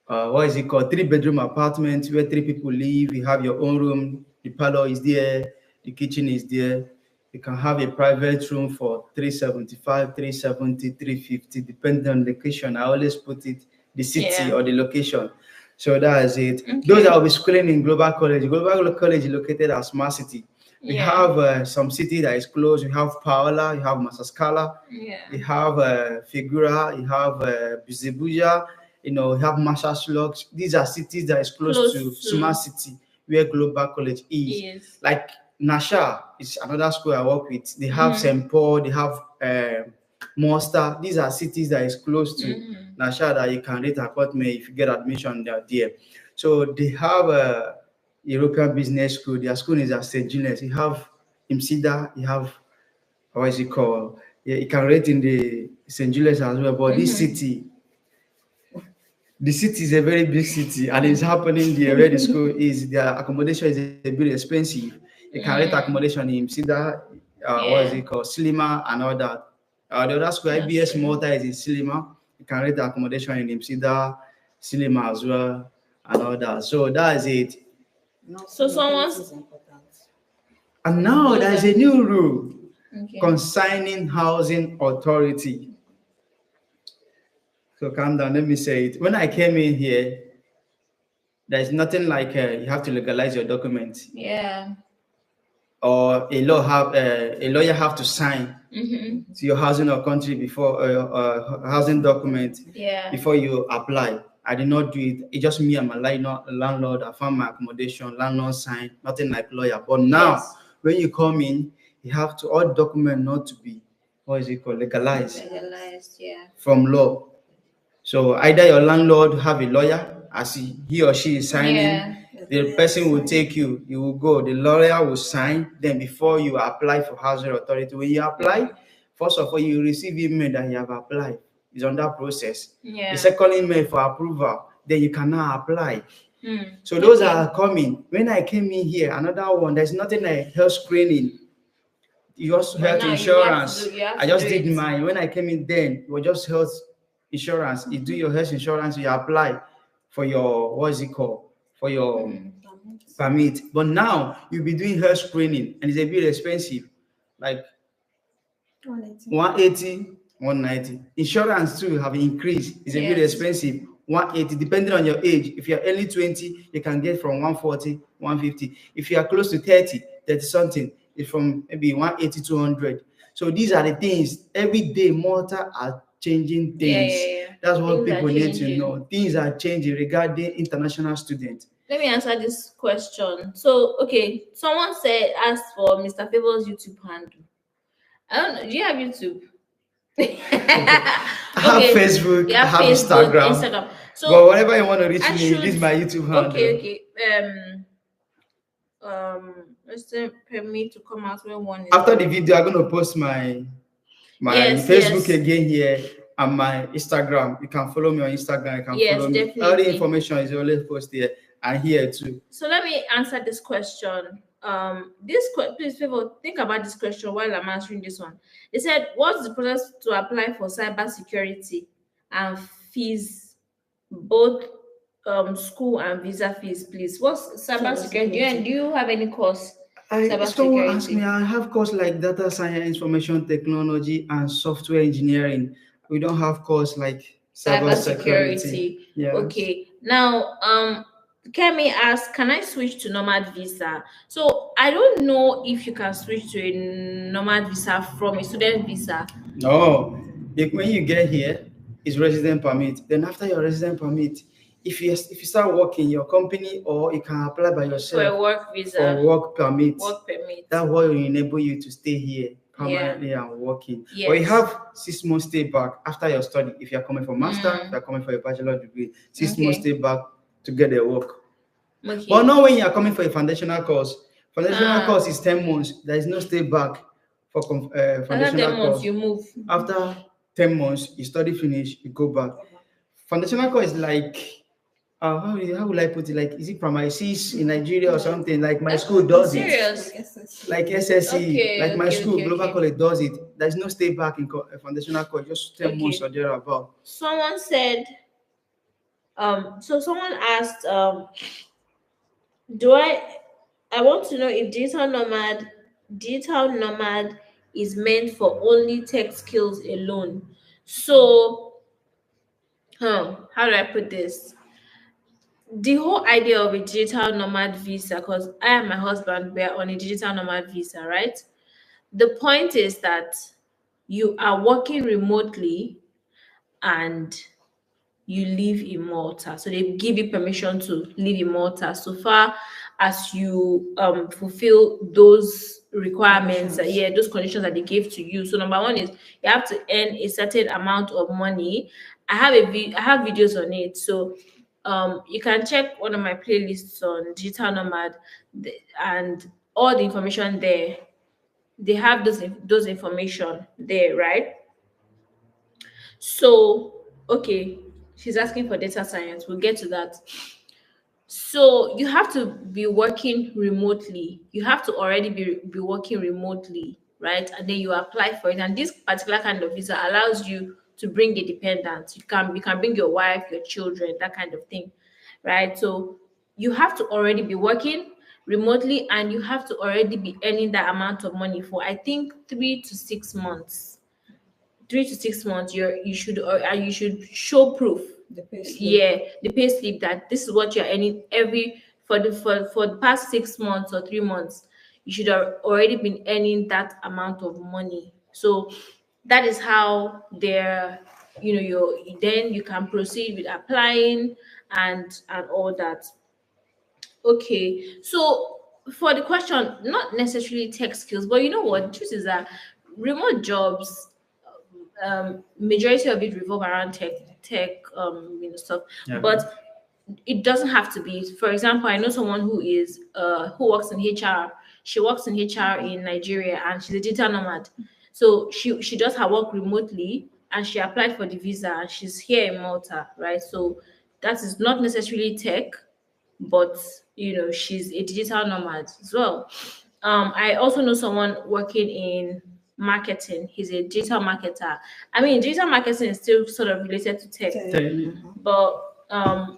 what is it called? Three-bedroom apartment where three people live. You have your own room. The parlor is there. The kitchen is there. You can have a private room for 375, 370, 350, depending on the location. I always put it the city Yeah. or the location. So that is it. Those that Okay. will be schooling in Global College. Global College is located at Smart City. We Yeah. have some city that is close. We have Paola, you have Masascala, Yeah. you have Figura, you have Bizibuja, you have Marshall Slugs. These are cities that is close to Close Smart to City, where Global College is. is. Like Nasha is another school I work with. They have Mm-hmm. St. Paul, they have Monster. These are cities that is close to Mm-hmm. Nasha that you can rent apartment if you get admission there. So they have a European Business School. Their school is at St. Julius. You have IMSIDA, you have what is it called? Yeah, you can rent in the St. Julius as well. But this Mm-hmm. city, the city is a very big city and it's happening there where the school is. Their accommodation is a bit expensive. You can rent Mm. accommodation in Sida, what is Yeah. it called? Slima and all that. The other school, That's IBS true. Malta, is in Slima. You can rent accommodation in Imsida, Slima as well, and all that. So that is it. Now, So security someone's is important. And now there is a closer. new rule Okay. concerning housing authority. So calm down, let me say it. When I came in here, there's nothing like you have to legalize your documents Yeah. or a lawyer have to sign Mm-hmm. to your housing or country before housing document Yeah. before you apply. I did not do it. It's just me and my landlord. I found my accommodation, landlord signed, nothing like lawyer. But now, Yes. when you come in, you have to all document not to be what is it called legalized Legalized. Yeah. from law. So either your landlord have a lawyer as he or she is signing, Yeah. The the lawyer person is will signing. take you, you will go, the lawyer will sign, then before you apply for housing authority. When you apply, first of all, you receive email that you have applied. It's on that process. The Yeah. second email for approval, then you can now apply. Hmm. So those Okay. are coming. When I came in here, another one, there's nothing like health screening. You also But health now you have to do insurance. you have I to do just did it. mine. When I came in then, it was just health insurance, you do your health insurance, you apply for your, what is it called, for your permit. But now you'll be doing health screening and it's a bit expensive, like 180. 180, 190. Insurance too have increased. It's a bit Yes. expensive. 180, depending on your age. If you're early 20, you can get from 140, 150. If you are close to 30, 30 something, it's from maybe 180, 200. So these are the things. Every day, Malta are changing Yeah, things. yeah, yeah. That's what Things are people need to changing. know. Things are changing regarding international students. Let me answer this question. So, okay, someone said, asked for Mr. Favor's YouTube handle. I don't know. Do you have YouTube? I have Okay, Facebook, you I have have Facebook, Instagram. Instagram. But So whenever you want to reach I me, this should. is my YouTube Okay, handle. okay. Let's say permit to come out when one is After the done. video, I'm gonna post my Yes, Facebook yes, again here and my Instagram. You can follow me on Instagram. You can yes, follow me. All the definitely. information is always posted here and here too. So let me answer this question. Please, people, think about this question while I'm answering this one. They said, "What's the process to apply for cyber security and fees, both school and visa fees, please? What's cyber security? And do you have any course cyber Someone asked me, security? I have course like data science, information technology, and software engineering. We don't have course like cyber Cyber security. security. Yes. Okay. Now, Kemi asked, can I switch to nomad visa? So I don't know if you can switch to a nomad visa from a student visa No, when you get here, it's resident permit. Then after your resident permit, if you start working your company or you can apply by for yourself a work for visa, work permit. work permit. That will enable you to stay here Yeah. permanently and working. Or you Yes. have 6 months stay back after your study. If you're coming for master, if Mm, you're coming for a bachelor degree, 6 months okay. stay back to get a work. But Okay. not when you are coming for a foundational course. Foundational Ah, course is 10 months. There is no stay back for after foundational 10 months, course. you move. After 10 months, you study finish, you go back. Foundational course is like, how will I put it? Like, is it primary six in Nigeria or something? Like my school does it. Serious? Like SSE, Okay, like my okay, school, okay, Global okay. College does it. There's no stay back in foundational course, just 10 months Okay. or thereabout. Someone said, so someone asked, do I want to know if digital nomad is meant for only tech skills alone. So, how do I put this? The whole idea of a digital nomad visa, because I and my husband were on a digital nomad visa, right? The point is that you are working remotely and you live in Malta. So they give you permission to live in Malta so far as you fulfill those requirements, Conditions. those conditions that they gave to you. So number one is you have to earn a certain amount of money. I have videos on it. So you can check one of my playlists on Digital Nomad and all the information there. They have those information there, right? So, okay, she's asking for data science. We'll get to that. So you have to be working remotely. You have to already be working remotely, right? And then you apply for it. And this particular kind of visa allows you to bring a dependent. You can bring your wife, your children, that kind of thing, right? So you have to already be working remotely and you have to already be earning that amount of money for I think 3 to 6 months. 3 to 6 months, you should show proof. The pay slip. Yeah, the pay slip that this is what you're earning every for the past 6 months or 3 months. You should have already been earning that amount of money. So that is how they're you then you can proceed with applying and all that. Okay, so for the question, not necessarily tech skills, but you know what? The truth is that remote jobs, majority of it revolve around tech stuff. Yeah. But it doesn't have to be. For example, I know someone who works in HR. She works in HR in Nigeria and she's a digital nomad. So she does her work remotely and she applied for the visa and she's here in Malta, right? So that is not necessarily tech, but she's a digital nomad as well. I also know someone working in marketing. He's a digital marketer. I mean, digital marketing is still sort of related to tech, but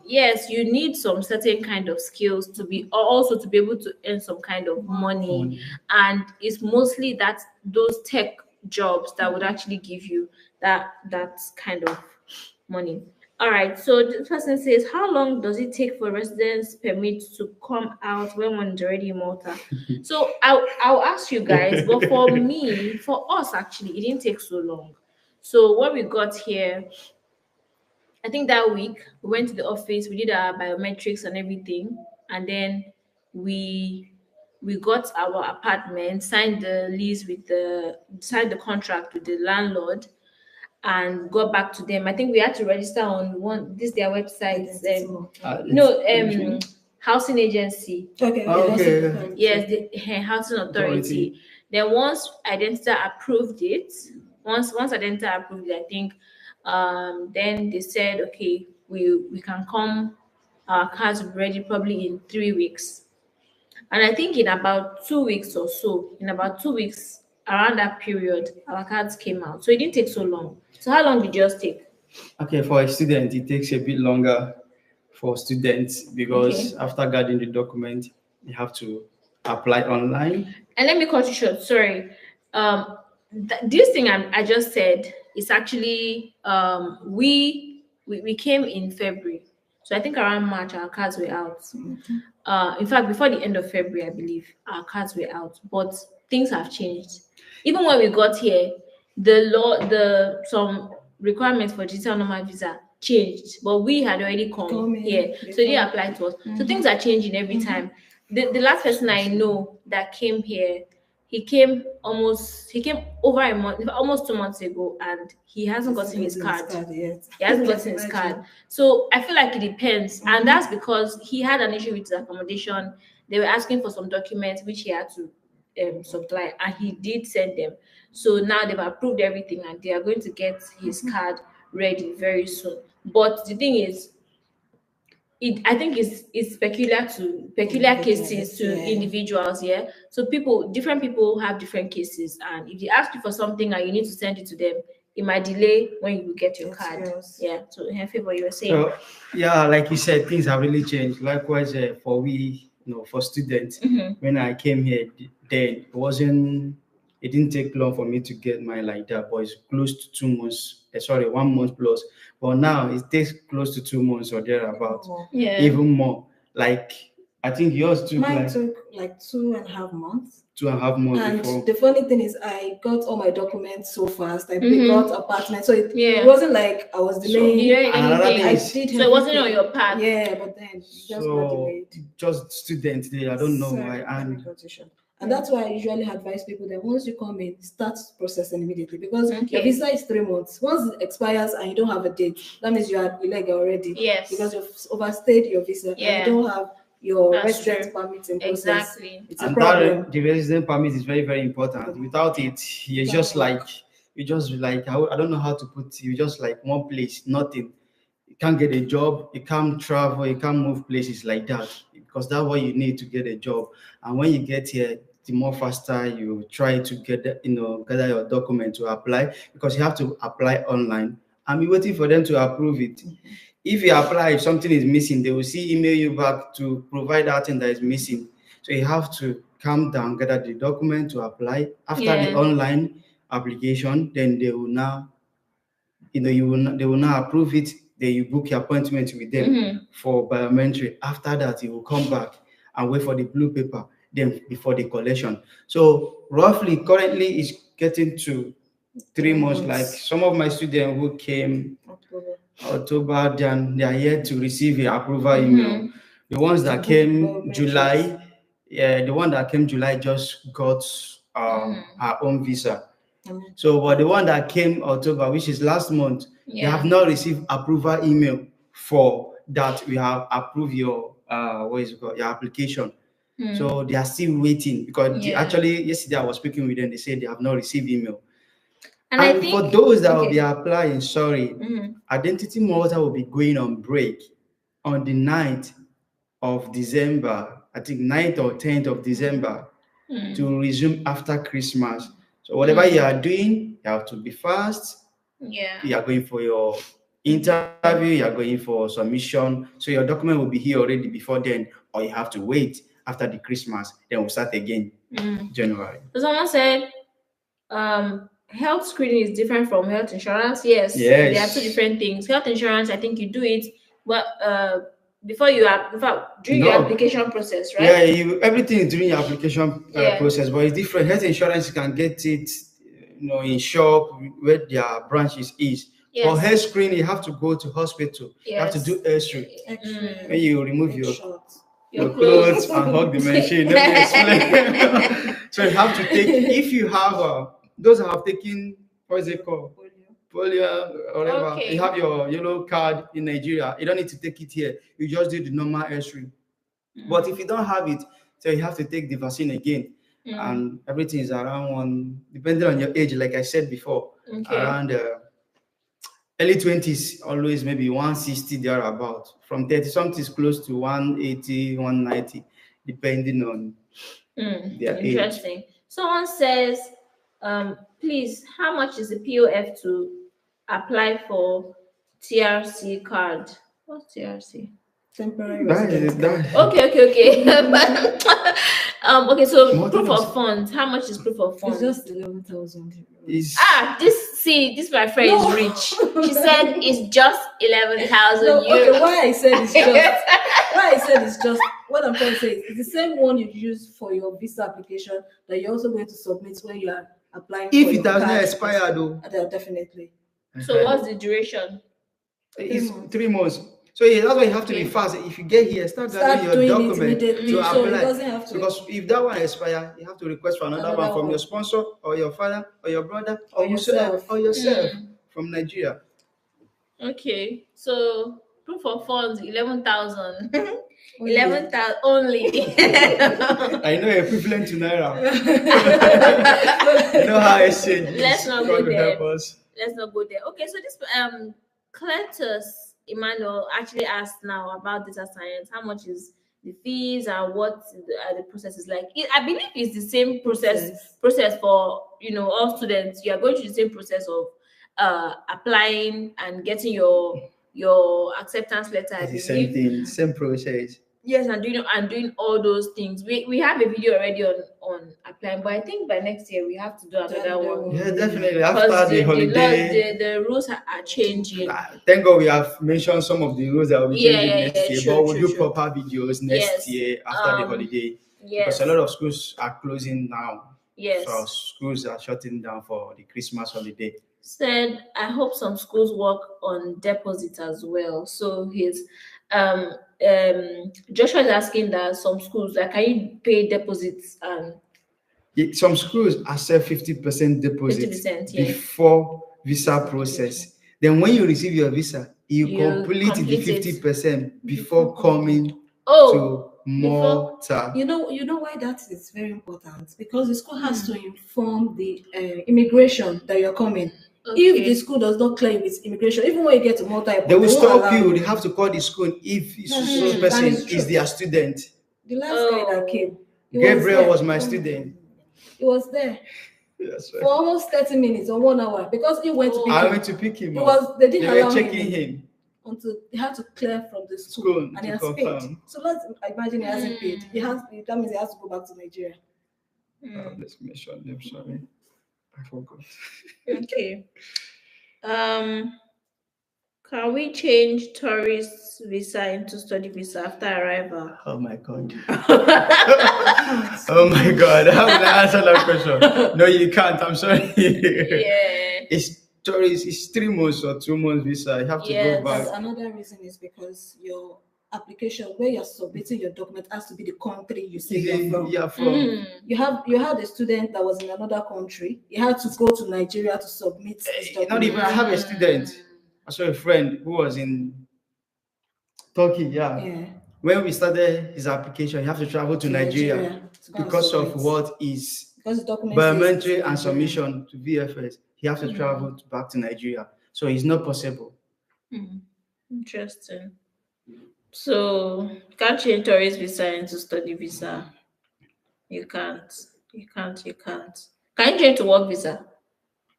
yes, you need some certain kind of skills to be also to be able to earn some kind of money, and it's mostly that those tech jobs that would actually give you that kind of money. All right, so this person says, how long does it take for residence permit to come out when one is already in Malta? So I'll ask you guys, but for me, for us actually, it didn't take so long. So when we got here, I think that week we went to the office, we did our biometrics and everything, and then we we got our apartment, signed the lease with the signed the contract with the landlord, and got back to them. I think we had to register on one this their websites. No, housing agency. Okay. Okay. Yes, the housing authority. Then once Identita approved it, once Identita approved it, I think then they said, okay, we can come. Our cars will be ready probably in 3 weeks. And I think in about 2 weeks or so, in about 2 weeks around that period, our cards came out. So it didn't take so long. So how long did yours take? Okay, for a student, it takes a bit longer for students because Okay. after getting the document, you have to apply online. And let me cut you short. Sorry. Um, this thing I just said is actually we came in February, so I think around March our cards were out. In fact, before the end of February, I believe our cards were out. But things have changed. Even when we got here, the some requirements for digital normal visa changed, but we had already come here, so they applied to us. So things are changing every time. The last person I know that came here, he came over a month, almost 2 months ago, and he hasn't gotten his card. Yet. He hasn't gotten his card. So I feel like it depends. And that's because he had an issue with his accommodation. They were asking for some documents which he had to supply, and he did send them. So now they've approved everything and they are going to get his card ready very soon. But the thing is, I think it's peculiar cases to individuals, yeah. So different people have different cases, and if they ask you for something and you need to send it to them, it might delay when you get your card. Yeah. So in favor, you were saying. So, yeah, like you said, things have really changed. Likewise, for we, for students, when I came here, then it didn't take long for me to get mine like that, but it's close to 2 months, sorry, 1 month plus. But now it takes close to 2 months or thereabout, Yeah. even more. Like, I think yours took Mine took like 2.5 months. 2.5 months And before. the funny thing is, I got all my documents so fast. I got apartment, so it Yeah. wasn't like I was delaying. You didn't another anything. thing I is- did So it wasn't on everything. your part. Yeah, but then it just got So delayed. just students, I don't know why. And that's why I usually advise people that once you come in, start processing immediately, because Okay. your visa is 3 months. Once it expires and you don't have a date, that means you are illegal already. Yes. Because you've overstayed your visa Yeah. and you don't have your That's residence true. permit in process. Exactly. It's a And problem. that the resident permit is very, very important. Without it, you're just like I don't know how to put it. You're just like one place, nothing. You can't get a job, you can't travel, you can't move places like that, because that's what you need to get a job. And when you get here, the more faster you try to gather your document to apply, because you have to apply online and be waiting for them to approve it. If you apply, if something is missing, they will email you back to provide that thing that is missing. So you have to calm down, gather the document to apply. After the Yeah. online application, then they will now, they will now approve it. Then you book your appointment with them for biometric. After that, you will come back and wait for the blue paper, then before the collection. So roughly, currently, it's getting to 3 months. Like some of my students who came October, then they are yet to receive the approval email. The ones that came July, the one that came July just got her own visa. So, but the one that came October, which is last month, they have not received approval email for that. We have approved your your application. So they are still waiting, because actually yesterday I was speaking with them. They said they have not received email. And I think for those that will be applying, Identity Malta will be going on break on the 9th of December. I think 9th or 10th of December to resume after Christmas. So whatever you are doing, you have to be fast. Yeah. You are going for your interview, you are going for submission. So your document will be here already before then, or you have to wait after the Christmas. Then we'll start again January. So someone said, health screening is different from health insurance. Yes, Yes. they are two different things. Health insurance, I think you do it, but before you are, in fact, during your No. application process, right? Yeah, everything is during your application Yeah. process, but it's different. Health insurance, you can get it, in shop where their branches is. Yes. For health screening, you have to go to hospital. You have to Yes. do X-ray. X-ray. When you remove Make your short. clothes and hug the machine, let me explain. So you have to take, if you have those who have taken, what is it called? Polio or whatever. Okay. You have your yellow card in Nigeria. You don't need to take it here. You just do the normal X-ray. But if you don't have it, so you have to take the vaccine again. And everything is around one, depending on your age, like I said before, around early 20s, always maybe 160 thereabout. From 30 something is close to 180, 190, depending on their age. Interesting. Someone says, please, how much is the POF to apply for TRC card? What's TRC? Temporary That is residence that. Okay. Okay, so More proof than of funds. How much is proof of It's funds? just 11,000. Is This my friend is rich. She said it's just 11,000 No, euros. okay, why I said it's just what I'm trying to say is it's the same one you use for your visa application that you're also going to submit when you are applying if for it your has not card. expired though. Definitely. So what's the duration? It's 3 months. 3 months. So yeah, that's why you have to be fast. If you get here, start gathering doing your it document immediately, to so it apply. doesn't have to. Because if that one expire, you have to request for another one from your sponsor or your father or your brother or whosoever or yourself from Nigeria. Okay, so proof of funds 11,000. 11,000 only. I know equivalent to naira. I know how exchange is. Let's not God go will there. help us. Let's not go there. Okay, so this Cletus Emmanuel actually asked now about data science. How much is the fees and what the process is like? I believe it's the same process for all students. You are going through the same process of applying and getting your acceptance letter. I It's the same believe. thing, same process. Yes, and doing all those things. We have a video already on applying, but I think by next year we have to do another one. Yeah, definitely. Because After the holiday, the rules are changing. Thank God we have mentioned some of the rules that will be changing next year. True, but we'll do true. proper videos next year after the holiday. Yes. Because a lot of schools are closing now. Yes. So schools are shutting down for the Christmas holiday. Said, I hope some schools work on deposit as well. So his Joshua is asking that some schools, like, can you pay deposits some schools accept 50% deposit 50%, yeah. before visa process. Then when you receive your visa, you complete the 50% before coming to Malta. You know why that is very important? Because the school has to inform the immigration that you're coming. Okay. If the school does not claim its immigration, even when you get to Malta, they will stop you. They have to call the school if this person is their student. The last guy that came, Gabriel was my student. He was there. Yes, right. For almost 30 minutes or 1 hour because he went to pick him. I went to pick him. They were checking him until they had to clear from the school and he has paid. So let's imagine he hasn't paid. That means he has to go back to Nigeria. Let's make sure. I'm sorry, I forgot. Okay. Can we change tourist visa into study visa after arrival? Oh my God. Oh my God. How will I answer that question? No, you can't. I'm sorry. Yeah. It's tourist. It's 3 months or 2 months visa. You have to go back. Another reason is because your application where you're submitting your document has to be the country you say you're from. You had a student that was in another country. He had to go to Nigeria to submit his document. Not even. I have a student. I saw a friend who was in Turkey. Yeah. When we started his application, he have to travel to Nigeria because of what is biometric and submission to VFS. He has to travel back to Nigeria, so it's not possible. Interesting. So you can't change tourist visa into study visa. You can't. Can you change to work visa?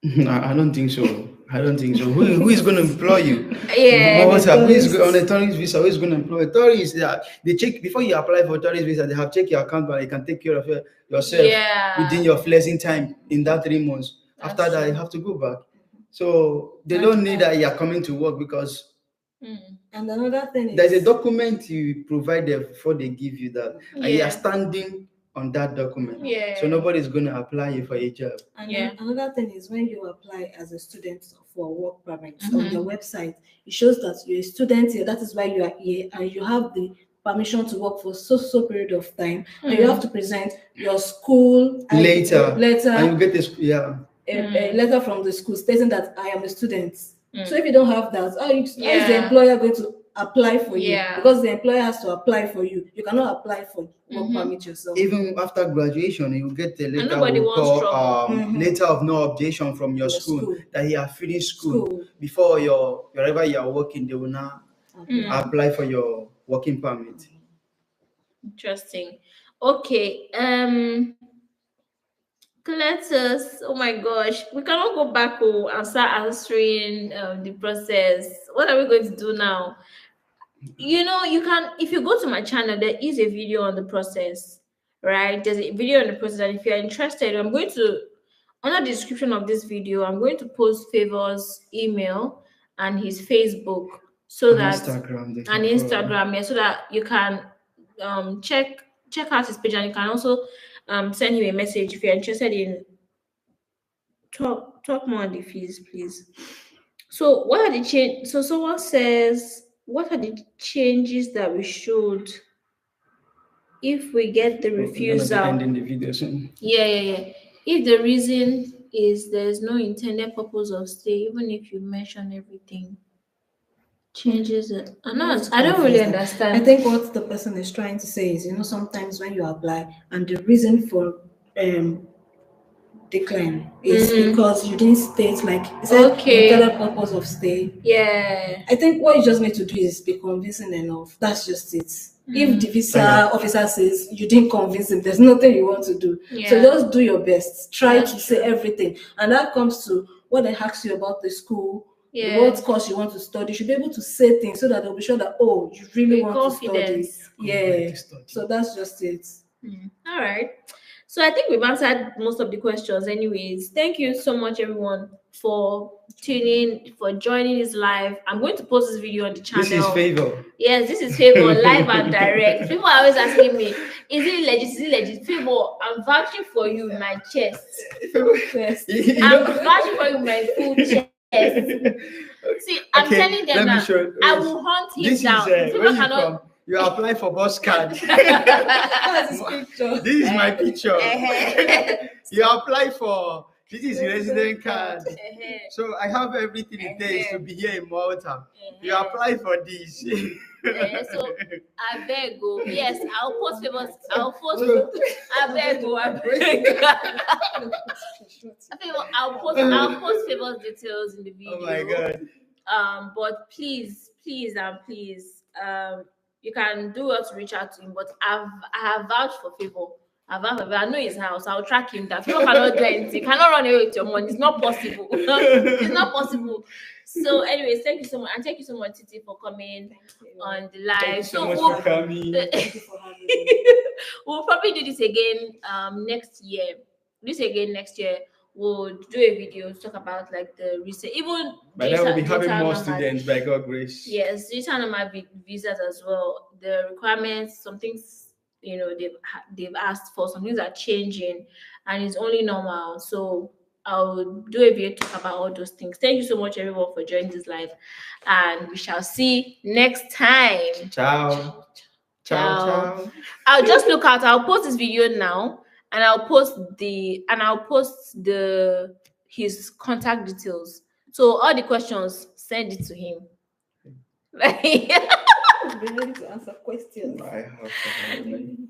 I don't think so. I don't think so. Who is going to employ you? Yeah. What's up? Who is on a Tourists. tourist visa? Who is going to employ tourists? Yeah, they check before you apply for tourist visa. They have checked your account, but they can take care of yourself within Yeah. your flexing time in that 3 months. After That's that, you true. have to go back. So they don't need that you are coming to work because Mm. And another thing there's a is, document you provide them before they give you that, and you are Yeah. standing on that document. Yeah. So nobody's going to apply you for a job. and Yeah. then another thing is when you apply as a student for work permit on Mhm. your website, it shows that you're a student here. That is why you are here, and you have the permission to work for so period of time, and you have to present your school Later, and you letter, get this. Yeah, a letter from the school stating that I am a student. Mm. So if you don't have that, how is the Yeah. employer going to apply for you? Yeah. Because the employer has to apply for you. You cannot apply for work permit yourself. even after graduation, you get a letter nobody we wants call trouble. letter of no objection from your Your school, school. that you have finished school. School. Before your wherever you are working, they will now apply for your working permit. Interesting. Okay. Let us. Oh my gosh, we cannot go back and start answering the process. What are we going to do now? You can, if you go to my channel, there is a video on the process, right? There's a video on the process, and if you're interested, I'm going to, under the description of this video, I'm going to post Favor's email and his Facebook, so And that Instagram, they and can follow. Instagram, yeah, so that you can check out his page, and you can also send him a message if you're interested in talk more on the fees, please. So what are the change? So someone says, what are the changes that we should if we get the We're gonna be refusal? ending the video soon. Yeah. If the reason is there's no intended purpose of stay, even if you mention everything, changes it. I don't really understand. I think what the person is trying to say is, sometimes when you apply and the reason for decline is because you didn't state, like you said, Okay. the intended purpose of stay. Yeah. I think what you just need to do is be convincing enough. That's just it. If the visa officer says you didn't convince him, there's nothing you want to do. So Yeah. just do your best. Try That's to say everything. And that comes to what they ask you about the school, Yeah. what course you want to study. You should be able to say things so that they'll be sure that, oh, you really With want to study. confidence. Yeah. So that's just it. All right. So I think we've answered most of the questions anyways. Thank you so much everyone for tuning, for joining this live. I'm going to post this video on the channel. This is Favor. Yes, this is Favor, live and direct. People are always asking me, is it legit? Is it legit? Favor, I'm vouching for you in my chest. Yes. I'm vouching for you in my full chest. See, I'm telling them now, I will hunt him This down. is Favor where you cannot. from? You apply for bus card. That's his picture. This is my picture. You apply for. This is resident card. So I have everything it takes to be here in Malta. You apply for this. So I beg go. Yes, I'll post Favors. I'll post. I beg go. I beg. I'll post Favors details in the video. Oh my god. But please, you can do well to reach out to him. But I have vouched for Favor. I know his house. I'll track him. That Favor cannot do anything. Cannot run away with your money. It's not possible. It's not possible. So, anyways, thank you so much, and thank you so much, Titi, for coming on the live. Thank you so much for coming. Thank you for having me. We'll probably do this again next year. We'll do a video to talk about like the recent, even by then we'll be having more nomad. students by God grace. Yes, digital nomad visas as well. The requirements, some things they've asked for, some things are changing, and it's only normal. So I'll do a video to talk about all those things. Thank you so much, everyone, for joining this live, and we shall see next time. Ciao. Ciao. I'll just look out. I'll post this video now, and I'll post his contact details. So all the questions, send it to him. Be ready to answer questions. I have to.